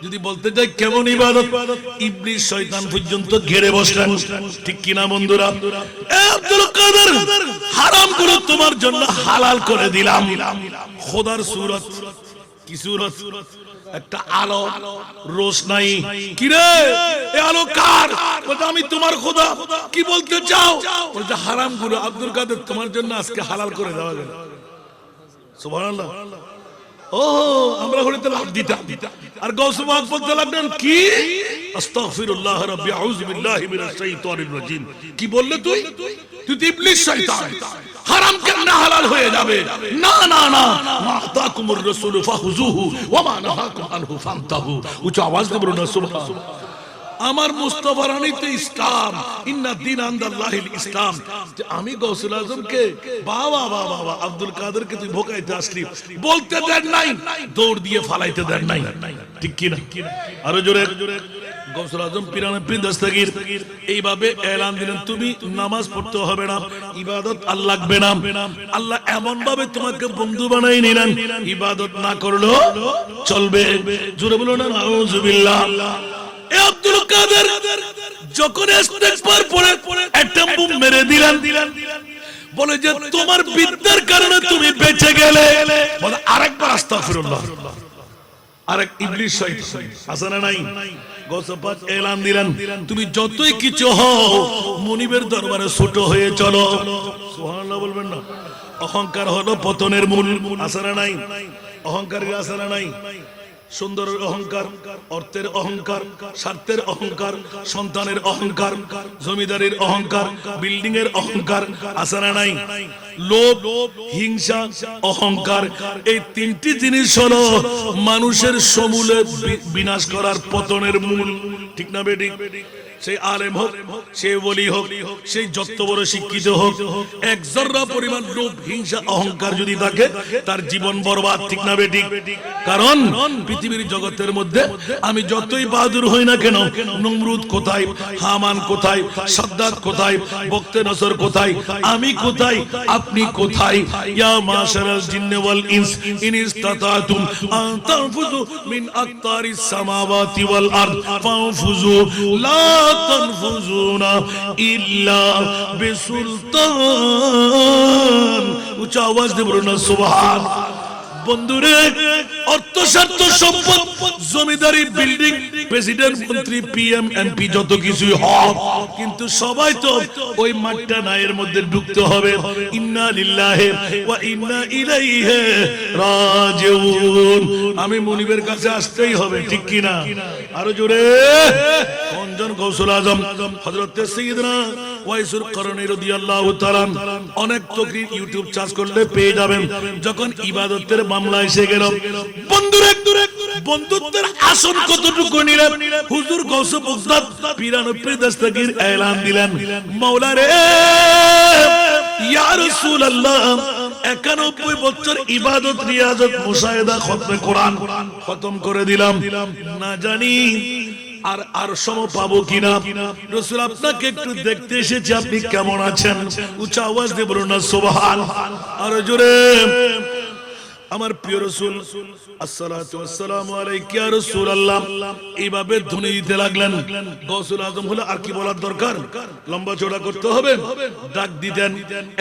যদি বলতে যাই কেমন ইবাদত, ইবলিস শয়তান পর্যন্ত ঘিরে বসলেন। ঠিক কি না বন্ধুরা? এ আব্দুল কাদের, হারাম গুলো তোমার জন্য হালাল করে দিলাম। খোদার সূরত, কি সূরত? একটা আলো, রোশনাই। কি রে এই আলো কার? বলতে আমি তোমার খোদা। কি বলতে চাও? বলতে হারাম গুলো আব্দুল কাদের তোমার জন্য আজকে হালাল করে দেওয়া গেল। সুবহানাল্লাহ। ও আমরা হলিতে লাভ দিতাম। আর গৌস পাক বলতে লাগলেন কি? আস্তাগফিরুল্লাহ রাব্বি আউযু বিল্লাহি মিনাশ শাইতানির রাজিম। কি বললে তুই? তুই তো ইবলিস শয়তান। হারাম কেন হালাল হয়ে যাবে? না না না, মা তাকুমুর রাসূল ফাহুযুহু ওয়া মা নাহাকুম আনহু ফান্তাহু। উচ্চ আওয়াজ দিয়ে বলুন না সুবহানাল্লাহ। আমার মুস্তাফা রানীতে ইসলাম, ইন্না দীন আনদাল্লাহিল ইসলাম। যে আমি গৌসুল আজমকে বাবা বাবা বাবা আব্দুল কাদেরকে তুই ভোকাইতে আসলি, বলতে দেন নাই, দৌড় দিয়ে ফালাইতে দেন নাই। ঠিক কি না? আরো জোরে। গৌসুল আজম পিরানে পীর দস্তগীর এইভাবে এলান দিলেন, তুমি নামাজ পড়তে হবে না, ইবাদত আর লাগবে না। আল্লাহ এমন ভাবে তোমাকে বন্ধু বানাই নিলেন, ইবাদত না করলেও চলবে। জোরে বলো না নাউজুবিল্লাহ। আব্দুল কাদের যখন ইস্তেগফার পড়ে অ্যাটম বোম মেরে দিলেন, বলে যে তোমার বিদ্যার কারণে তুমি বেঁচে গেলে। বলে আরেকবার আস্তাগফিরুল্লাহ। আরেক ইবলিস শয়তান আছে না নাই? গৌসে পাক এলান দিলেন, তুমি যতই কিছু হও মুনিবের দরবারে ছোট হয়ে চলো। সুবহানাল্লাহ বলবেন না? অহংকার হলো পতনের মূল। আছে না নাই? অহংকারী আছে না নাই? সুন্দরের অহংকার, অর্থের অহংকার, স্বার্থের অহংকার, সন্তানের অহংকার, জমিদারির অহংকার, বিল্ডিং এর অহংকার। আছে না নাই? লোভ, হিংসা, অহংকার, এই তিনটি জিনিস হলো মানুষের সমূলে বিনাশ করার পতনের মূল। ঠিক না বেঠিক? সেই আলেম হোক, সে ওলি হোক, সেই যত বড় শিক্ষিত হোক, এক জর্রা পরিমাণ লোভ, হিংসা, অহংকার যদি থাকে তার জীবন বরবাদ। ঠিক না বেঠিক? কারণ পৃথিবীর জগতের মধ্যে আমি যতই বাহাদুর হই না কেন, নমরুদ কোথায়, হামান কোথায়, সাদ্দাত কোথায়, বক্তে নসর কোথায়, আমি কোথায়, আপনি কোথায়? ইয়া মাশারাল জিন্নি ওয়াল ইনস ইন ইসতাতাতুম আন তানফুযু মিন আকতারিস সামাওয়াতি ওয়াল আরদ ফানফুযু লা তানফুজুনা ইল্লা বিসুলতান। উচ্চ আওয়াজ দিয়ে বলুন না সুবহান। বন্ধুরে, অর্থ স্বার্থ সম্পদ, জমিদারি, বিল্ডিং, প্রেসিডেন্ট, মন্ত্রী, পিএম, এমপি, যত কিছুই হোক, কিন্তু সবাই তো ওই মাঠটা নায়ের মধ্যে ঢুকতে হবে। ইন্না লিল্লাহি ওয়া ইন্না ইলাইহি রাজিউন। আমি মুনিবের কাছে আসতেই হবে। ঠিক কি না? আরো জোরে। কোনজন? গৌসুল আজম হযরত সাইয়্যিদনা ওয়াইসুল করনী রাদিয়াল্লাহু তাআলা অনেক তকরীর ইউটিউব সার্চ করলে পেয়ে যাবেন। যখন ইবাদতের মামলা এসে গেল, বন্ধুত্বের আসন কতটুকু নিলেন, হুজুর গৌসে বাগদাদ পীরানবীর দস্তগীর এলান দিলেন, মাওলা রে ইয়া রাসূলুল্লাহ 91 বছর ইবাদত রিয়াজত মুশাহেদা খতমে কোরআন খতম করে দিলাম, না জানি আর সম পাবো কিনা। রাসূল আপনাকে একটু দেখতে এসেছি, আপনি কেমন আছেন? উচ্চ আওয়াজ দিয়ে বলুন না সুবহান। আর জোরে আমার প্রিয় রাসূল আসসালাতু ওয়াসসালামু আলাইকা ইয়া রাসূলুল্লাহ এইভাবে ধ্বনি দিতে লাগলেন। গৌসুল আজম হলো আর কি বলার দরকার, লম্বা চওড়া করতে হবে। ডাক দিতেন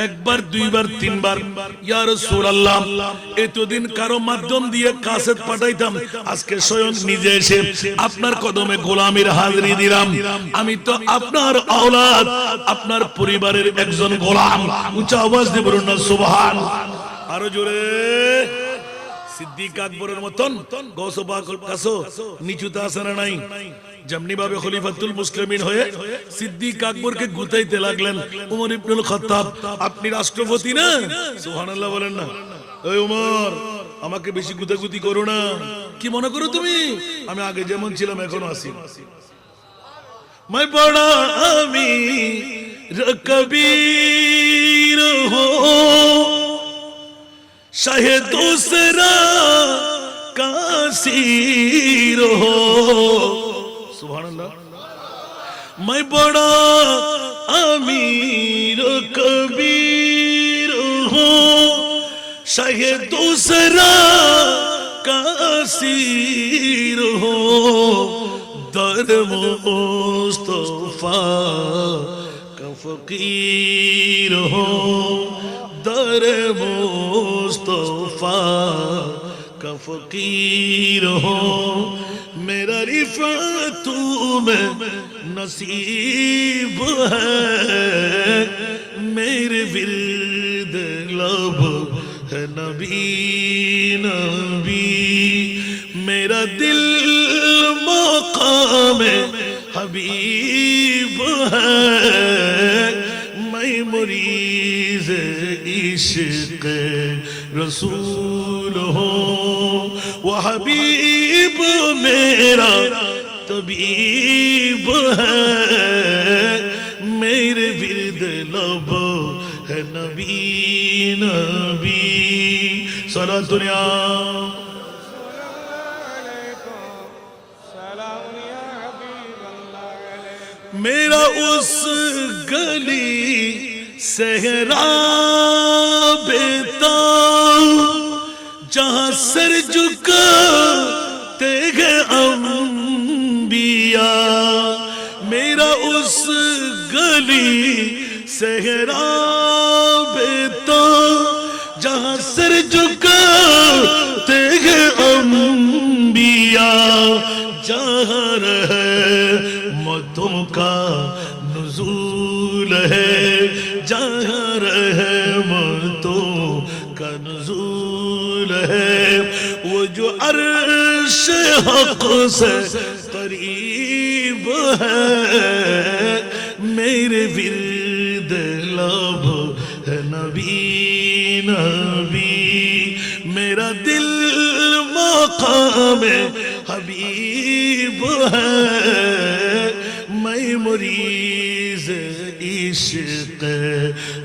একবার, দুইবার, তিনবার, ইয়া রাসূলুল্লাহ। এতদিন কারো মাধ্যম দিয়ে কাসেট পাঠাইতাম, আজকে স্বয়ং নিজে এসে আপনার কদমে গোলামির হাজিরি দিলাম। আমি তো আপনার আওলাদ, আপনার পরিবারের একজন গোলাম। উচ্চ আওয়াজ দিয়ে বলুন না সুবহান। আরো জোরে। সিদ্দিক আকবরের মতন গৌসে পাকের কাছে নিচুতে আছে না নাই? যেমনি ভাবে খলিফাতুল মুসলিমিন হয়ে সিদ্দিক আকবরকে গুতাইতে লাগলেন ওমর ইবনুল খাত্তাব, আপনি রাষ্ট্রপতি না? সুবহানাল্লাহ বলেন না। এই ওমর, আমাকে বেশি গুতাগুতি করো না। কি মনে করো তুমি আমি আগে যেমন ছিলাম এখনো আছি? मैं बड़ा अमीर कबीर हो, शाहे दूसरा कासीर हो। सुभान अल्लाह। मैं बड़ा अमीर कबीर हो, शाहे दूसरा कासीर हो। दर मुस्तफा का फकीर हो, दर मुस्तफा का फकीर हो। मेरा रिफ़त में नसीब है, मेरे विर्द लब है नबी नबी। मेरा दिल मकाम हबीब है, मैं मुरीद इश्क रसूल हूँ। वो हबीब मेरा तबीब है, मेरे विर्द लब है नबी नबी। सारा दुनिया मेरा उस गली सहरा बेता जहां सर झुकाते हैं अंबिया। मेरा उस गली सहरा बेता जहां सर झुकाते हैं अंबिया। जहां रहमतों का नुज़ूल है, जहां रहमतों का नुज़ूल है। वो जो अर्श हक़ से करीब है, मेरे विर्द लब है नबी नबी। मेरा दिल मकाम हबीब है, मैं मुरीद इश्क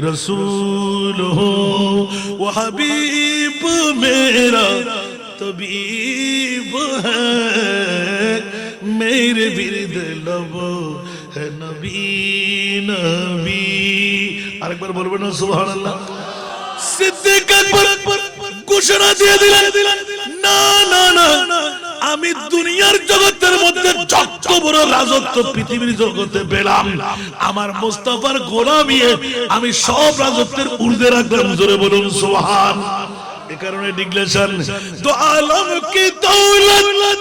रसूल हूँ। वो हबीब मेरा तबीब है, मेरे विर्द लब है नबी नबी। আরেকবার বলবেন না সুবহানাল্লাহ। সিদ্দিক আকবর ঘোষণা দিয়ে দিলেন, না না না, আমি দুনিয়ার জগতের মধ্যে যত বড় রাজত্ব পৃথিবীর জগতে পেলাম, আমার মুস্তাফার গোলামি আমি সব রাজত্বের ঊর্ধ্বে রাখলাম। জোরে বলুন সুবহান। এ কারণে ডিক্লেরেশন, দো আলম কি দৌলত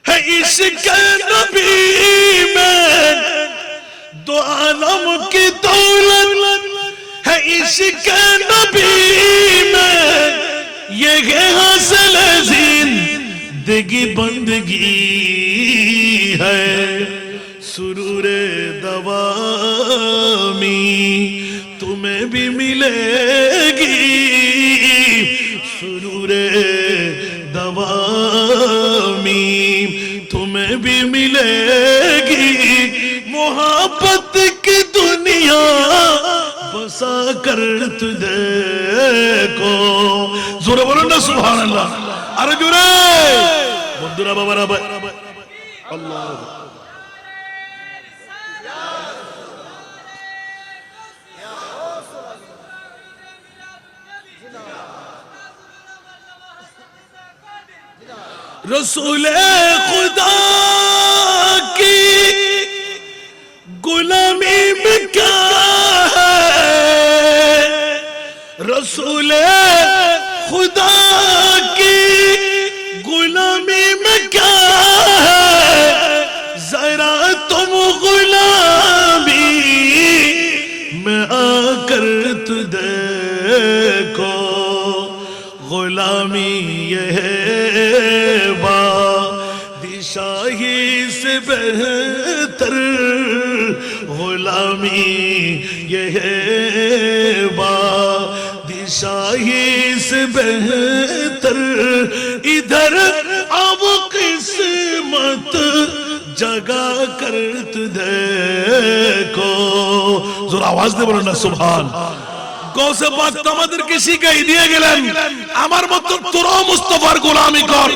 है इश्क नबी में, दो आलम की दौलत है इश्क नबी में। ये है हासिल जिंदगी बंदगी है, सुरूरे दवा तुम्हें भी मिलेगी सुरूरे दवामी, तुम्हें भी मिलेगी मोहब्बत की दुनिया बसा कर तुझे को। जोरे बोलो ना सुभान अल्लाह, अरे जोरे बंधुरा बाबारा अल्लाह। रसूले खुदा की गुलामी में क्या है, रसूले खुदा की गुलामी में क्या है, जरा तुम गुलामी में आकर तू देखो। गुलामी ये है बादशाही से बेहतर, गुलामी ये है बादशाही से बेहतर। इधर अब किस्मत जगा कर तू देखो। जरा आवाज दे बोलो ना सुभान। गौसे पाक তোমাদেরকে শিখাই দিয়ে গেলেন আমার মত তোরাও মুস্তাফার গোলামি কর।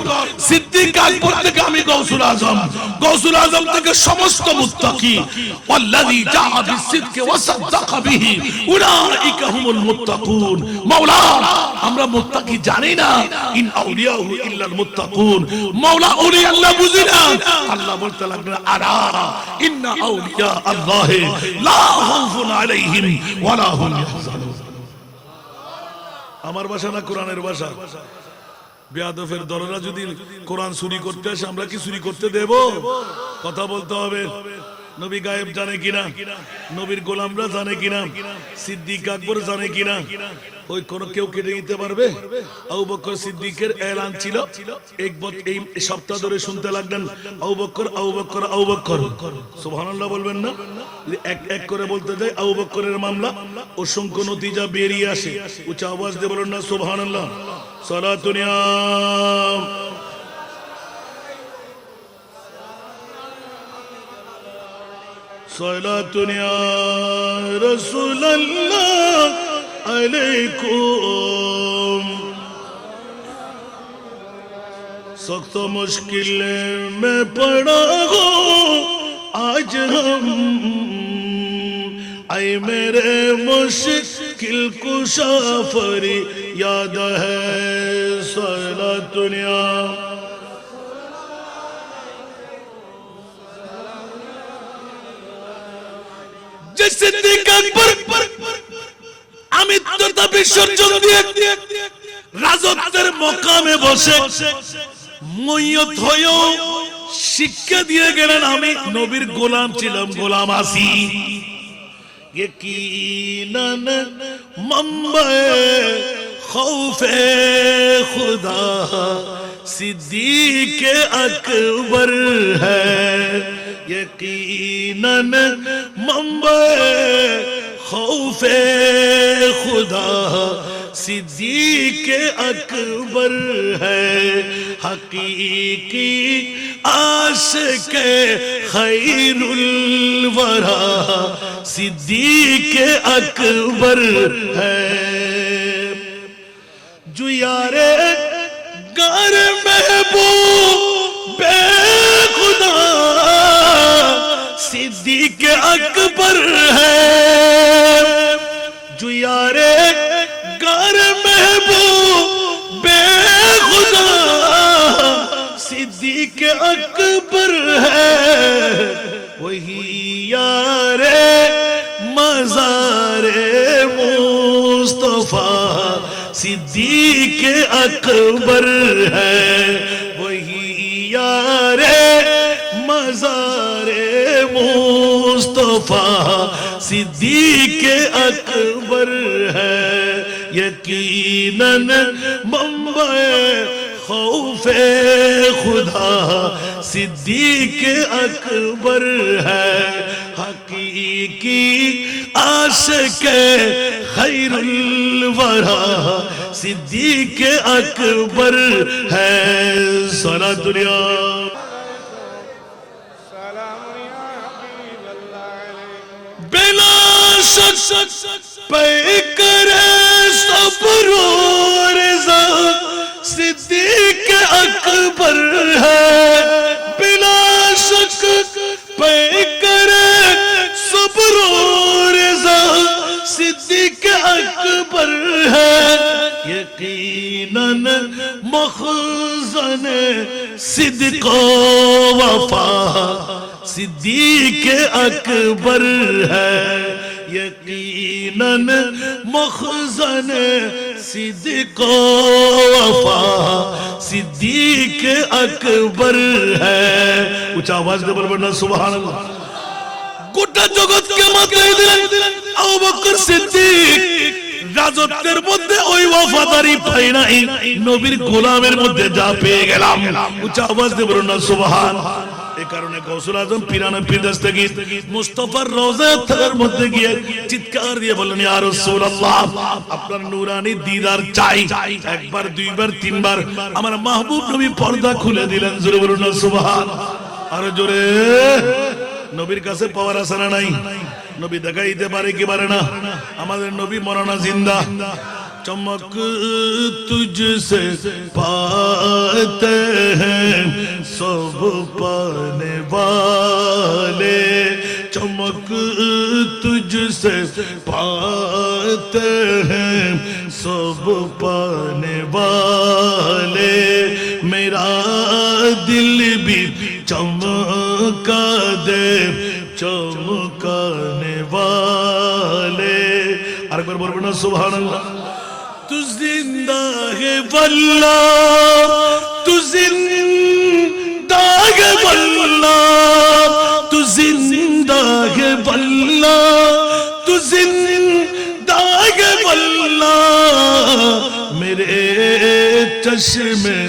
সিদ্দিক আকবর থেকে আমি গৌসুল আজম, গৌসুল আজম থেকে সমস্ত মুত্তাকি, ওয়াল্লাযী জাআ বিসিদকি ওয়া সাদ্দাকা বিহি উলাইকা হুমুল মুত্তাকুন। মাওলা আমরা মুত্তাকি জানি না, ইন আউলিয়াহু ইল্লাল মুত্তাকুন। মাওলা ওলি আল্লাহ বুঝি না। আল্লাহ বলতে লাগলেন আলা ইন্না আউলিয়া আল্লাহি লা খাউফুন আলাইহিম ওয়া লা হুম ইয়াহজানুন। আমার ভাষা না কোরআনের ভাষা। বেয়াদফের দলরা যদি কোরআন চুরি করতে আসে আমরা কি চুরি করতে দেব? কথা বলতে হবে। নবী গায়েব জানে কিনা, নবীর গোলামরা জানে কিনা, সিদ্দিক আকবর জানে কিনা, ওই কোন কেউ কেটে নিতে পারবে? আবু বকর সিদ্দিকের এলান ছিল, এই সপ্তাহ ধরে শুনতে লাগলেন আবু বকর আবু বকর আবু বকর। সুবহানাল্লাহ বলবেন না? এক এক করে বলতে যায় আবু বকরের মামলা অসংখ্য নতিজা বেরিয়ে আসে। উচ্চ আওয়াজ দিয়ে বলুন না সুবহানাল্লাহ। সালাতুন ইয়া সালাতুন ইয়া রাসূলুল্লাহ अलैकुम। सख्त मुश्किल में पड़ा हो आज हम, आए मेरे मुश्किल कुशा फरियाद है सलातुन या जैसे আমিত্বতা বিসর্জন দিয়ে রাজত্বের মকামে বসে মইয়ত হয়েও শিক্ষা দিয়ে গেলেন আমি নবীর গোলাম ছিলাম, গোলাম আছি। यकीनन मंबे खौफे खुदा सिद्दीक अकबर है, यकीनन मंबे खौफे खुदा सिद्दीक अकबर है, हकीकी आशिक खैरुल वरा सिद्दीक अकबर है। जो यारे गार महबूब खुदा सिद्दीक अकबर है, जो यारे गार महबूब खुदा सिद्दीक अकबर है, वही यारे मज़ारे मुस्तफा सिद्दीक अकबर है, वही यारे मज़ारे मुस्तफा सिद्दीक अकबर है, यकीनन मंबे खौफे खुदा सिद्दीक अकबर है, हकीकी आशिक खैरुल वरा सिद्दीक अकबर है। सारा दुनिया बिला शक पे करे सब्र और रिज़ा सिद्दीक अकबर है, बिला शक पे करे सब्र और रिज़ा सिद्दीक अकबर है, यकीनन मखज़न सिद्क़ वफ़ा सिद्दीक अकबर है, यकीनन मखज़न सिद्क़ वफ़ा सिद्दीक अकबर है। ऊंचा आवाज दे बोलना सुभान अल्लाह। গোটা জগৎকে মাথায় দিলেন আবু বকর সিদ্দিক, রাজত্বের মধ্যে ওই ওয়াফাদারি পাই নাই, নবীর গোলামের মধ্যে যা পেয়ে গেলাম। উচ্চ আওয়াজ দিয়ে বলুন না সুবহান। এই কারণে গৌসুল আজম পীরানা পীর দস্তগীর মুস্তাফার রওজা থাকার মধ্যে গিয়ে চিৎকার দিয়ে বললেন ইয়া রাসূলুল্লাহ, আপনার নূরানি দিদার চাই। একবার দুইবার তিনবার আমার মাহবুব নবী পর্দা খুলে দিলেন। জোরে বলুন না সুবহান। আর জোরে নবীর কাছে পাওয়ার আছে না নাই? নবী দেখাইতে পারে কি পারে না? আমাদের নবী মরানা জিন্দা। चमक तुझसे पाते हैं सब पाने वाले, चमक तुझसे पाते हैं सब पाने वाले, मेरा दिल भी चमका दे चमकाने वाले। আরেকবার বলবেন না সুবহানাল্লাহ। तू जिंदा है वल्लाह, तू जिंदा है वल्लाह, तू जिंदा है वल्लाह, तू जिंदा है वल्लाह, मेरे चश्मे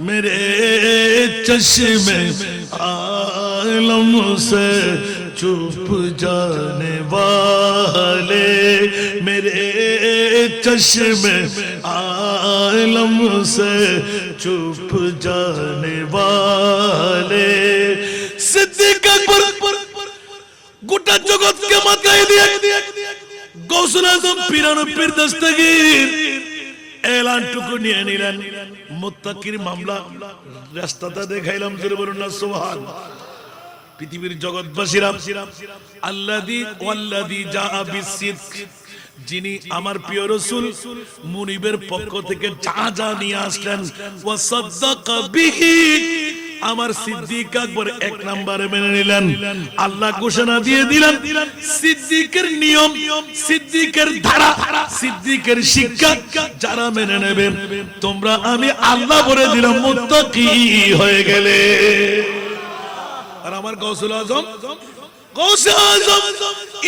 मेरे चश्मे आलम से चुप जाने वाले, मेरे चश्मे आलम से चुप जाने वाले सिद्दीक अकबर গোটা জগৎকে মাথায় দিয়ে গৌসুল আজম পীরানা পীর দস্তগীর এলানটুকু নিয়ে নিলেন। মুত্তাকির মামলা রাস্তাটা দেখাইলাম। জোরে বলুন না সুবহান। পৃথিবীর জগৎবাসীরা আল্লাযী ওয়াল্লাযী জাআ বিসিদক, যিনি আমার প্রিয় রাসূল মুনিবের পক্ষ থেকে যা যা নিয়ে আসলেন, ওয়া সাদ্দাকা বিহি, আমার সিদ্দিক আকবর এক নম্বরে মেনে নিলেন। আল্লাহ ঘোষণা দিয়ে দিলেন সিদ্দিকের নিয়ম, সিদ্দিকের ধারা, সিদ্দিকের শিক্ষা যারা মেনে নেবে তোমরা আমি আল্লাহ বলে দিলাম মুত্তাকি হয়ে গেলে। আর আমার গৌসুল আজম, গৌসুল আজম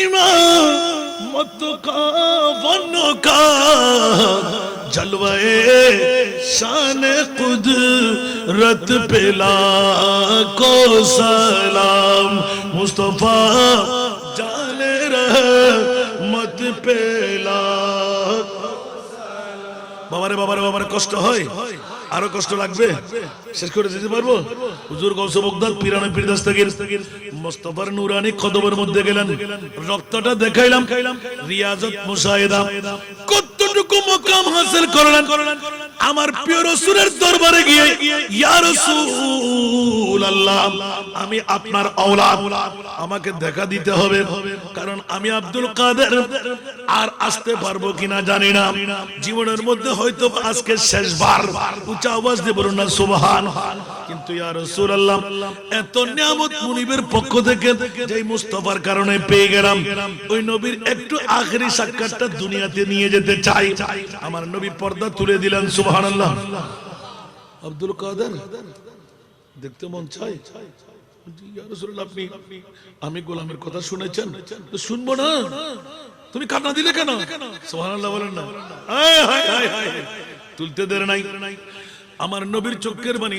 ইমাম মুত্তাকা ওয়ান্নকা जलवाए शान कुदरत पे लाखो सलाम, मुस्तफा जाने रहमत पे लाखो सलाम। বাবারে বাবারে বাবারে কষ্ট হয়, আরো কষ্ট লাগবে, শেষ করে দিতে পারবো? হুজুর গৌস বগদাদ পীরানা পীর দস্তগীর মুস্তাফার নূরানি কদমের মধ্যে গেলেন, রক্তটা দেখাইলাম, রিয়াজত মুশাহিদা কতটুকু মুকাম হাসিল করলেন। আমার প্রিয় রাসূলের দরবারে গিয়ে ইয়া রাসূলুল্লাহ, আমি আপনার আওলাদ, আমাকে দেখা দিতে হবে, কারণ আমি আব্দুল কাদের আর আসতে পারবো কিনা জানি না, জীবনের মধ্যে হয়তো আজকে শেষবার। উচ্চ আওয়াজ দিয়ে বলুন না সুবহান। কিন্তু ইয়া রাসূলুল্লাহ, এত নিয়ামত মুনিবের পক্ষ থেকে যে মুস্তাফার কারণে পেয়ে গেলাম, ওই নবীর একটু আখেরি সাক্ষাৎটা দুনিয়াতে নিয়ে যেতে চাই। আমার নবী পর্দা তুলে দিলেন। সুবহানাল্লাহ। আব্দুল কাদের দেখতে মন চাই? ইয়া রাসূলুল্লাহ, আপনি আমি গোলামের কথা শুনেছেন তো শুনবো না? তুমি কান্না দিলে কেন? সুবহানাল্লাহ বলেন না। হায় হায় হায় হায়, তুলতে দের নাই। আমার নবীর চোখের পানি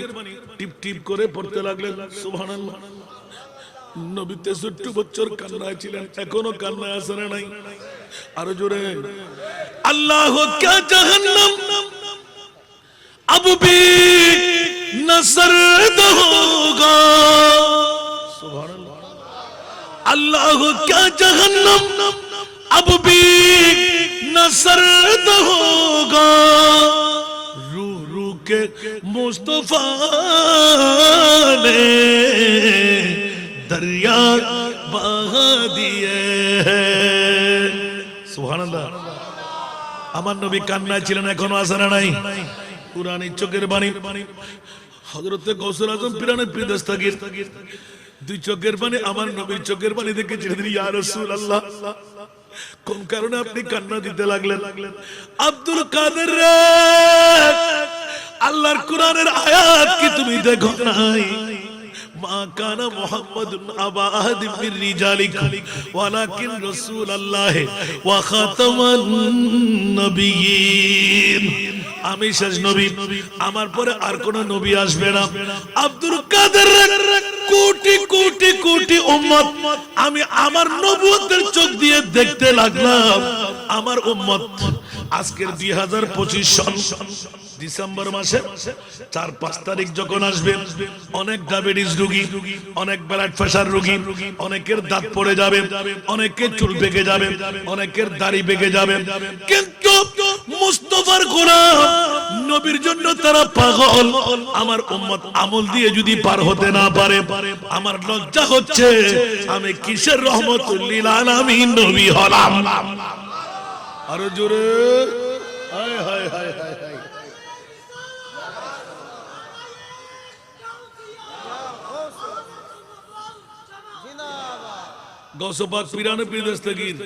টিপ টিপ করে পড়তে লাগলেন। সুবহানাল্লাহ। নবী 63 বছর কান্নায় ছিলেন, এখনো কান্নায় আসে না নাই? আরো জোরে, আল্লাহ ক্যা জাহান্নাম अब भी न सर्द होगा। सुभान अल्लाह। अल्लाह क्या जहन्नम अब भी न सर्द होगा। रू रू के मुस्तफा ने दरिया बहा दिए। सुभान अल्लाह। আমার নবী কান্নায় ছিলেন, এখনো আসে না নাই? কুরআনী চোখের বাণী হযরতে গাউসুল আজম পিরানে পীর দস্তগীর দুই চোখের বাণী আমার নবীর চোখের বাণী দেখে ছিলেন। ইয়া রাসূলুল্লাহ, কোন কারণে আপনি কান্না দিতে লাগলেন? আব্দুল কাদের রে, আল্লাহর কোরআনের আয়াত কি তুমি দেখো নাই? মা কানা মুহাম্মাদুন আবা আহাদিম মির রিজালিকুম ওয়ালাকিন রাসূলুল্লাহ ওয়া খাতামান নবিয়্যিন। আমি শেষ নবী, আমার পরে আর কোন নবী আসবে না। আব্দুল কাদের কোটি কোটি কোটি উম্মত আমি আমার নবুয়তের চোখ দিয়ে দেখতে লাগলাম। আমার উম্মত আজকের 2025 সন ডিসেম্বর মাসে 4-5 তারিখ যখন আসবে, অনেক ডায়াবেটিস রোগী, অনেক ব্লাড প্রেসার রোগী, অনেকের দাঁত পড়ে যাবে, অনেকের চুল পেকে যাবে, অনেকের দাড়ি পেকে যাবে, কিন্তু মুস্তাফার গোলাম নবীর জন্য তারা পাগল। আমার উম্মত আমল দিয়ে যদি পার হতে না পারে, আমার লজ্জা হচ্ছে আমি কিসের রহমতুল লিল আলামিন নবী হলাম। আরো জোরে, হায় হায় হায় হায় হায়। গৌসপাক পিরানে পীর দস্তগীর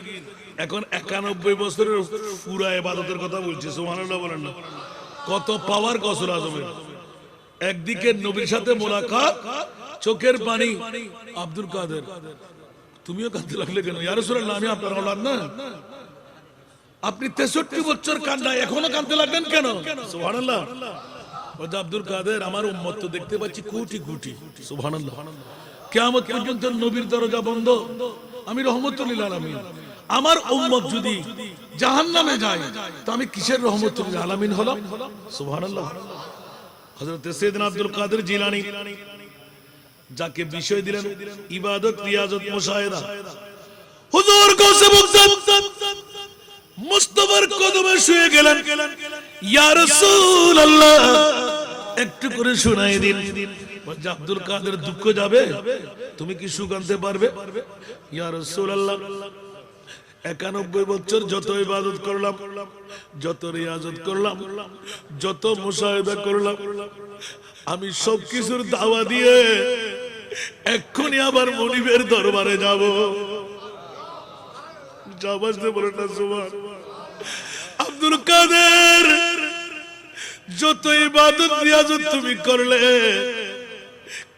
এখন 91 বছরের পুরা ইবাদতের কথা বলছে। সুবহানাল্লাহ বলেন না। কত পাওয়ার গাউসুল আজমের। একদিকে নবীর সাথে মোলাকাত, চোখের পানি। আব্দুল কাদের, তুমিও কাঁদতে লাগলে কেন? ইয়া রাসূলুল্লাহ, আমি আপনার औलाद না। আপনি 63 বছর কান্নায় এখনো কাঁদতে লাগলেন কেন? সুবহানাল্লাহ। বলতে আব্দুল কাদের, আমার উম্মত তো দেখতে পাচ্ছি কোটি কোটি। সুবহানাল্লাহ। কিয়ামত পর্যন্ত নবীর দরজা বন্ধ, আমি রহমতুল লিল আলামিন। আমার উম্মত যদি জাহান্নামে যায় তো আমি কিসের রহমতুল লিল আলামিন হলাম? সুবহানাল্লাহ। হযরত সাইয়েদনা আব্দুল কাদের জিলানী যাকে বিষয় দিলেন ইবাদত, রিয়াজত, মুশাহিদা, হুজুর গাউসে মুকতাদ মুস্তাফার কদমে শুয়ে গেলেন। ইয়া রাসূলুল্লাহ, একটু করে শোনাই দিন। বলছে আব্দুল কাদের, দুঃখ যাবে, তুমি কি সুখ আনতে পারবে? ইয়া রাসূলুল্লাহ, 91 বছর যত ইবাদত করলাম, যত রিয়াজত করলাম, যত মুশাহিদা করলাম, আমি সবকিছুর দাওয়া দিয়ে এক্ষুনি আবার মনিবের দরবারে যাব। জাবাজে বলেন না সুবহানাল্লাহ। আব্দুল কাদের, যত ইবাদত রিয়াজত তুমি করলে,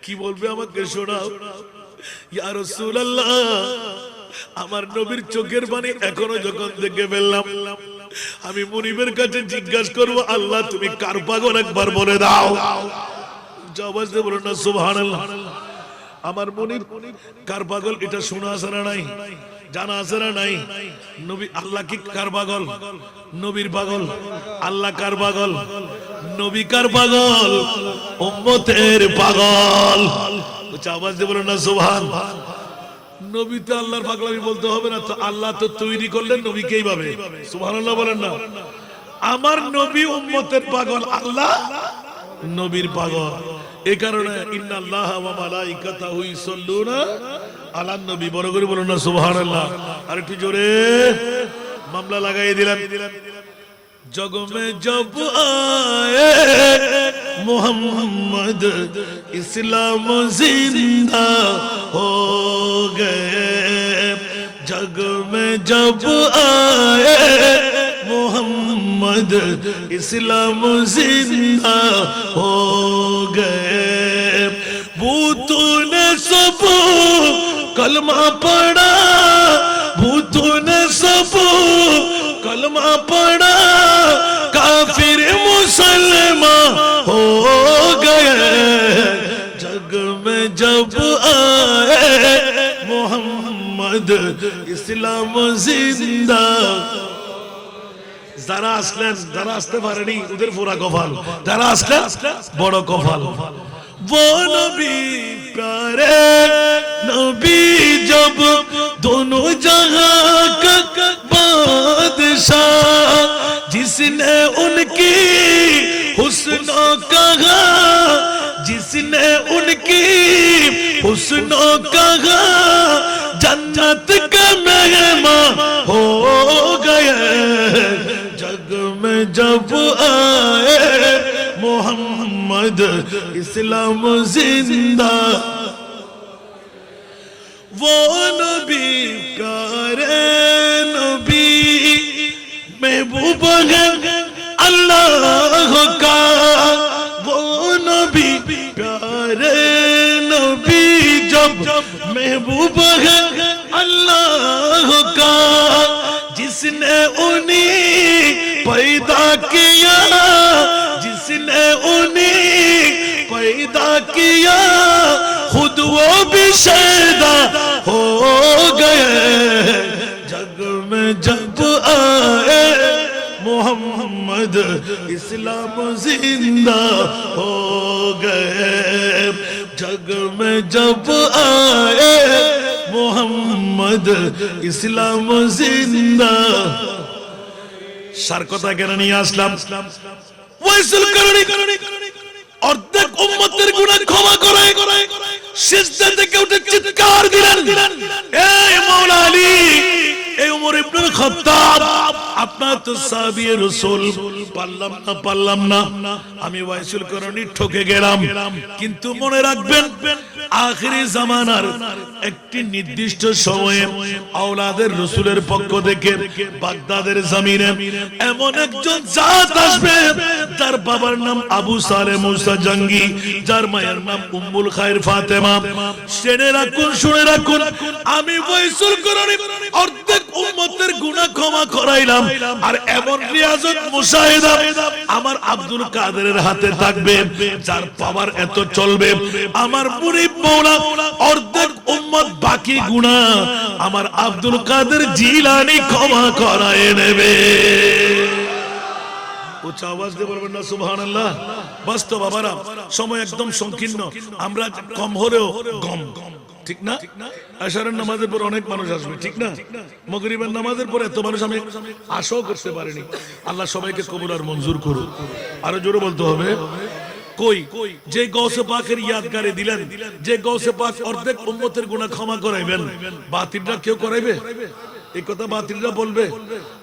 কি বলবে আমাকে শোনাও। ইয়া রাসূলুল্লাহ, আমার নবীর চোখের পানি এখনো যখন দেখে ফেললাম, আমি মুনিবের কাছে জিজ্ঞাসা করব, আল্লাহ তুমি কার পাগল একবার বলে দাও। জাবাজ দিয়ে বলেন না সুবহানাল্লাহ। আমার মুনিব কার পাগল এটা শোনা আছে না নাই? জানা আছে না নাই? নবী আল্লাহ কি কার পাগল? নবীর পাগল। আল্লাহ কার পাগল? নবী কার পাগল? উম্মতের পাগল। আওয়াজ দিয়ে বলেন না সুবহানাল্লাহ। নবী তো আল্লাহর পাগলামি বলতে হবে না তো, আল্লাহ তো তৈরি করলেন নবীকে এইভাবে। সুবহানাল্লাহ বলেন না। আমার নবী উম্মতের পাগল, আল্লাহ নবীর পাগল। এই কারণে ইন্নাল্লাহা ওয়া মালাইকাতাহু ইউসাল্লুনা আলান নবী। বড় করে বলুন না সুবহানাল্লাহ। আর একটু জোরে মামলা লাগাই দিলাম। जग में जब आए मोहम्मद इस्लाम जिंदा हो गए। जग में जब आए मोहम्मद इस्लाम जिंदा हो गए। भूतों ने सब कलमा पढ़ा, भूतों ने सब कलमा पढ़ा काफिर मुसलमान हो गए जग में जब आए मोहम्मद इस्लाम जिंदा যারা আসলেন যারা আসতে পারেনি ওদের পুরা কপাল যারা আসলেন বড় কপাল वो नबी प्यारे नबी जब दोनों जहां का बादशाह जिसने उनकी हुस्नों कहा जिसने उनकी हुस्नों कहा जन्नत का मेहमान हो गए जग में जब आए मोहम्मद इस्लाम जिंदा वो नबी प्यारे नबी महबूब है अल्लाह का वो नबी प्यारे नबी जब महबूब है अल्लाह का जिसने उन्हीं पैदा किया जिसने उन्हीं पैदा किया खुद वो भी शैदा हो गए जग में जब आए मोहम्मद इस्लाम जिंदा हो गए जग में जब आए मोहम्मद इस्लाम जिंदा सार कथा केन निये आसलाम ওয়াইসুল করণী অর্ধেক উম্মতের গুনাহ ক্ষমা করে সিজদা থেকে উঠে চিৎকার দিলেন এই মাওলা আলী এই ওমর ইবনে খাত্তাব আপনার তো সাহাবী রাসূল পারলাম না আমি ওয়াইসুল করণী ঠকে গেলাম কিন্তু মনে রাখবেন আখিরি জামানার একটি নির্দিষ্ট সময়ে আওলাদের রাসূলের পক্ষ থেকে বাগদাদের জমিনে এমন একজন জাত আসবে যার বাবার নাম আবু সালেহ মুসা জঙ্গি যার মায়ের নাম উম্মুল খায়র ফাতেমা শুনে রাখুন আমি ওয়াইসুল করণী অর্ধেক উম্মতের গুনাহ ক্ষমা করাইলাম আর এমন রিয়াজত মুশাহিদা আমার আব্দুল কাদেরের হাতে থাকবে যার পাওয়ার এত চলবে আমার মুরিদ মওলা অর্ধেক উম্মত বাকি গুনাহ আমার আব্দুল কাদের জিলানী ক্ষমা করায় নেবে উচ্চ আওয়াজ দিয়ে বলবেন না সুবহানাল্লাহ বাস্তব বাবারা সময় একদম সংকীর্ণ আমরা কম হলেও গম ঠিক না আশারের নামাজের পর অনেক মানুষ আসবে ঠিক না মাগরিবের নামাজের পর এত মানুষ আমি আশাও করতে পারিনি আল্লাহ সবাইকে কবুল আর মঞ্জুর করুন আরো জোরে বলতে হবে কই যে গৌসে পাকের ইয়াদগারে দিলেন যে গৌসে পাক অর্ধেক উম্মতের গুনাহ ক্ষমা করাইবেন বাতিলরা কেউ করাইবে এই কথা বাতিলরা বলবে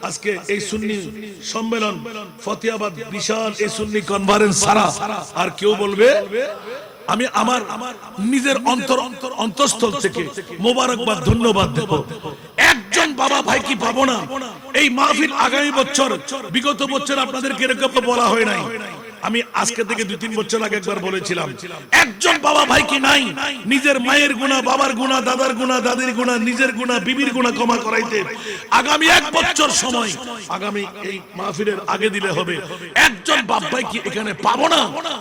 আজকে এই সুন্নি সম্মেলন ফতেহাবাদ বিশাল এই সুন্নি কনফারেন্স সারা আর কেউ বলবে আমি আমার নিজের অন্তঃস্থল থেকে মোবারকবাদ ধন্যবাদ দেব একজন বাবা ভাই কি পাবো না এই মাহফিল আগামী বছর বিগত বছর আপনাদেরকে এরকম বলা হয় নাই আমি আজকে থেকে 2-3 বছর আগে একবার বলেছিলাম একজন বাবা ভাই কি নাই নিজের মায়ের গুনাহ বাবার গুনাহ দাদার গুনাহ দাদির গুনাহ নিজের গুনাহ বিবির গুনাহ ক্ষমা করাইতে আগামী 1 বছর সময় আগামী এই মাহফিলের আগে দিলে হবে একজন বাপ ভাই কি এখানে পাবো না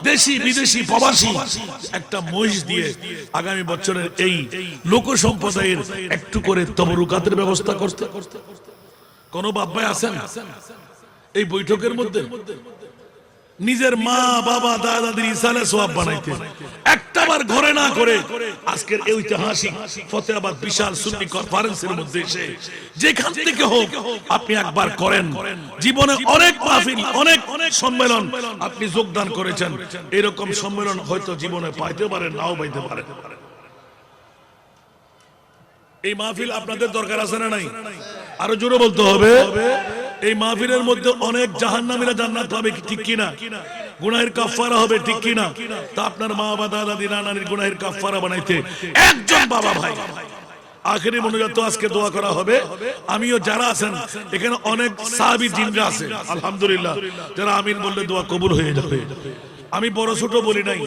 দেশি বিদেশি প্রবাসী একটা মহিষ দিয়ে আগামী বছরের এই লোক সম্প্রদায়ের একটু করে তবরুকাতের ব্যবস্থা করতে কোন বাপ ভাই আছেন এই বৈঠকের মধ্যে নিজের মা বাবা দাদা দাদির ইসালে সওয়াব বানাইতে একটাবার ঘরে না করে আজকের এই ঐতিহাসিক ফতেহাবাদ বিশাল সুন্নি কনফারেন্সের মধ্যে এসে যেখান থেকে হোক আপনি একবার করেন জীবনে অনেক মাহফিল অনেক সম্মেলন আপনি যোগদান করেছেন এরকম সম্মেলন হয়তো জীবনে পাইতে পারেন নাও পাইতে পারেন এই মাহফিল আপনাদের দরকার আছে না নাই আরো জোরে বলতে হবে এই মাহফিলের মধ্যে অনেক জাহান্নামীরা জান্নাত পাবে ঠিক কিনা গুনাহের কাফারা হবে ঠিক কিনা তা আপনার মা বাবা দাদা দাদি নানার গুনাহের কাফারা বানাইতে একজন বাবা ভাই আখেরি মোনাজাত আজকে দোয়া করা হবে আমিও যারা আছেন এখানে অনেক সাহাবী জিনরা আছে আলহামদুলিল্লাহ যারা আমিন বললে দোয়া কবুল হয়ে যাবে আমি বড় ছোট বলি নাই,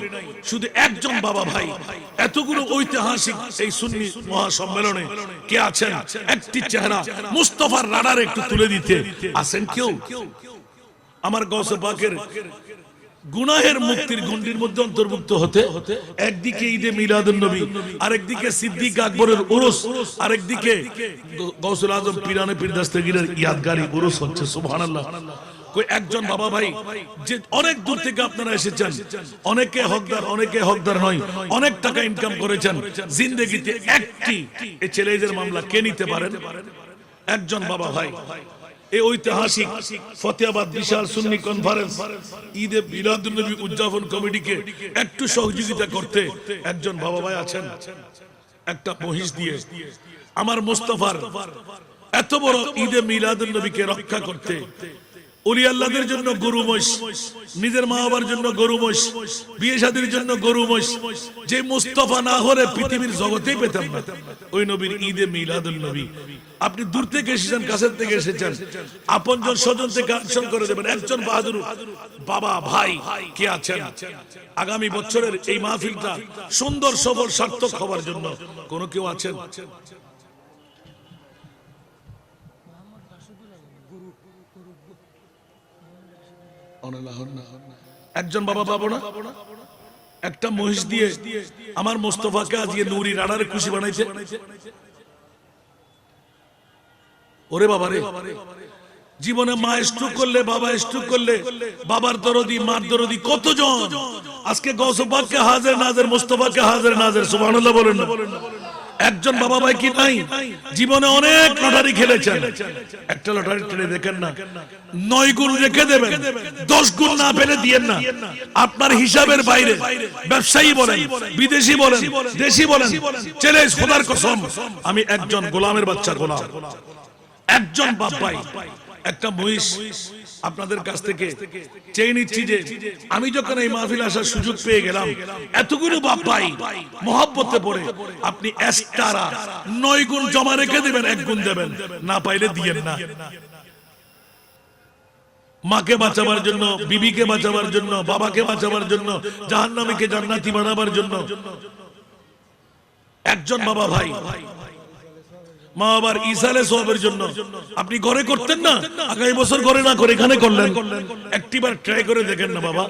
শুধু একজন বাবা ভাই এতগুলো ঐতিহাসিক এই সুন্নি মহাসম্মেলনে কে আছেন একটি চেহারা মুস্তাফার রাডারে একটু তুলে দিতে আছেন কেউ? আমার গৌসে পাকের গুনাহের মুক্তির গণ্ডির মধ্যে অন্তর্ভুক্ত হতে একদিকে ঈদে মিলাদুন নবী, আরেকদিকে সিদ্দিক আকবরের উরুস, আরেকদিকে গৌসুল আজম পীরানে পীর দস্তগীরের ইয়াদগারি উরুস হচ্ছে। সুবহানাল্লাহ। কই একজন বাবা ভাই যে অনেক দূর থেকে আপনারা এসেছেন, অনেকে হকদার অনেকে হকদার নয়, অনেক টাকা ইনকাম করেছেন জিন্দেগিতে, একটি এই ছেলেদের মামলা কে নিতে পারেন? একজন বাবা ভাই এই ঐতিহাসিক ফতেহাবাদ বিশাল সুন্নি কনফারেন্স ঈদে মিলাদুন নবী উদযাপন কমিটিকে একটু সহযোগিতা করতে একজন বাবা ভাই আছেন। একটা মহিষ দিয়ে আমার মুস্তাফার এত বড় ঈদে মিলাদুন নবীকে রক্ষা করতে, ওলি আল্লাহদের জন্য গরু মহিষ, নিজের মা বাবার জন্য গরু মহিষ, বিয়ে শাদীর জন্য গরু মহিষ, যে মুস্তাফা না হলে পৃথিবীর জগতেই পেতাম না ওই নবীর ঈদে মিলাদুন নবী। আপনি দূর থেকে এসেছেন, কাছের থেকে এসেছেন, আপনজন স্বজন থেকে আকর্ষণ করে দেবেন। একজন বাহাদুর বাবা ভাই কে আছেন আগামী বছরের এই মাহফিলটা সুন্দর সফল সার্থক হওয়ার জন্য? কোন কেউ আছেন? একজন বাবা পাবো না? একটা মহিষ দিয়ে আমার মোস্তফাকে আজকে নুরি রাডারে খুশি বানাইছে। ওরে বাবা রে, জীবনে মা স্ট্রোক করলে, বাবা স্ট্রোক করলে, বাবার দরদি মার দরদি কতজন আজকে গৌসে পাককে হাজির নাজির, মুস্তাফাকে হাজির নাজির। সুবহানাল্লাহ বলেন না? একজন বাবা ভাই কি নাই? জীবনে অনেক লটারি খেলেছেন, একটা লটারি টেনে দেখেন না, 9 গুণ রেখে দেবেন, 10 গুণ না পেলে দিয়েন না। আপনার হিসাবের বাইরে ব্যবসায়ী বলেন, বিদেশি বলেন, দেশি বলেন, ছেলে খোদার কসম আমি একজন গোলামের বাচ্চা গোলাম। একজন বাপ ভাই একটা মহিষ আপনাদের কাছ থেকে চেয়ে নিচ্ছি যে আমি যখন এই মাহফিল আসার সুযোগ পেয়ে গেলাম, এতগুলো বাপ ভাই মহব্বতে পড়ে আপনি এক্সট্রা 9 গুণ জমা রেখে দেবেন, 1 গুণ দেবেন, না পাইলে দিয়েন না। মাকে বাঁচাবার জন্য, বিবিকে বাঁচাবার জন্য, বাবাকে বাঁচাবার জন্য, জাহান্নামীকে জান্নাতি বানাবার জন্য একজন বাবা ভাই, মা বাবার ইসালে সওয়াবের জন্য আপনি ঘরে করতেন না, আগামী বছর ঘরে না করে এখানে করলেন। একটিবার ট্রাই করে দেখেন না বাবা।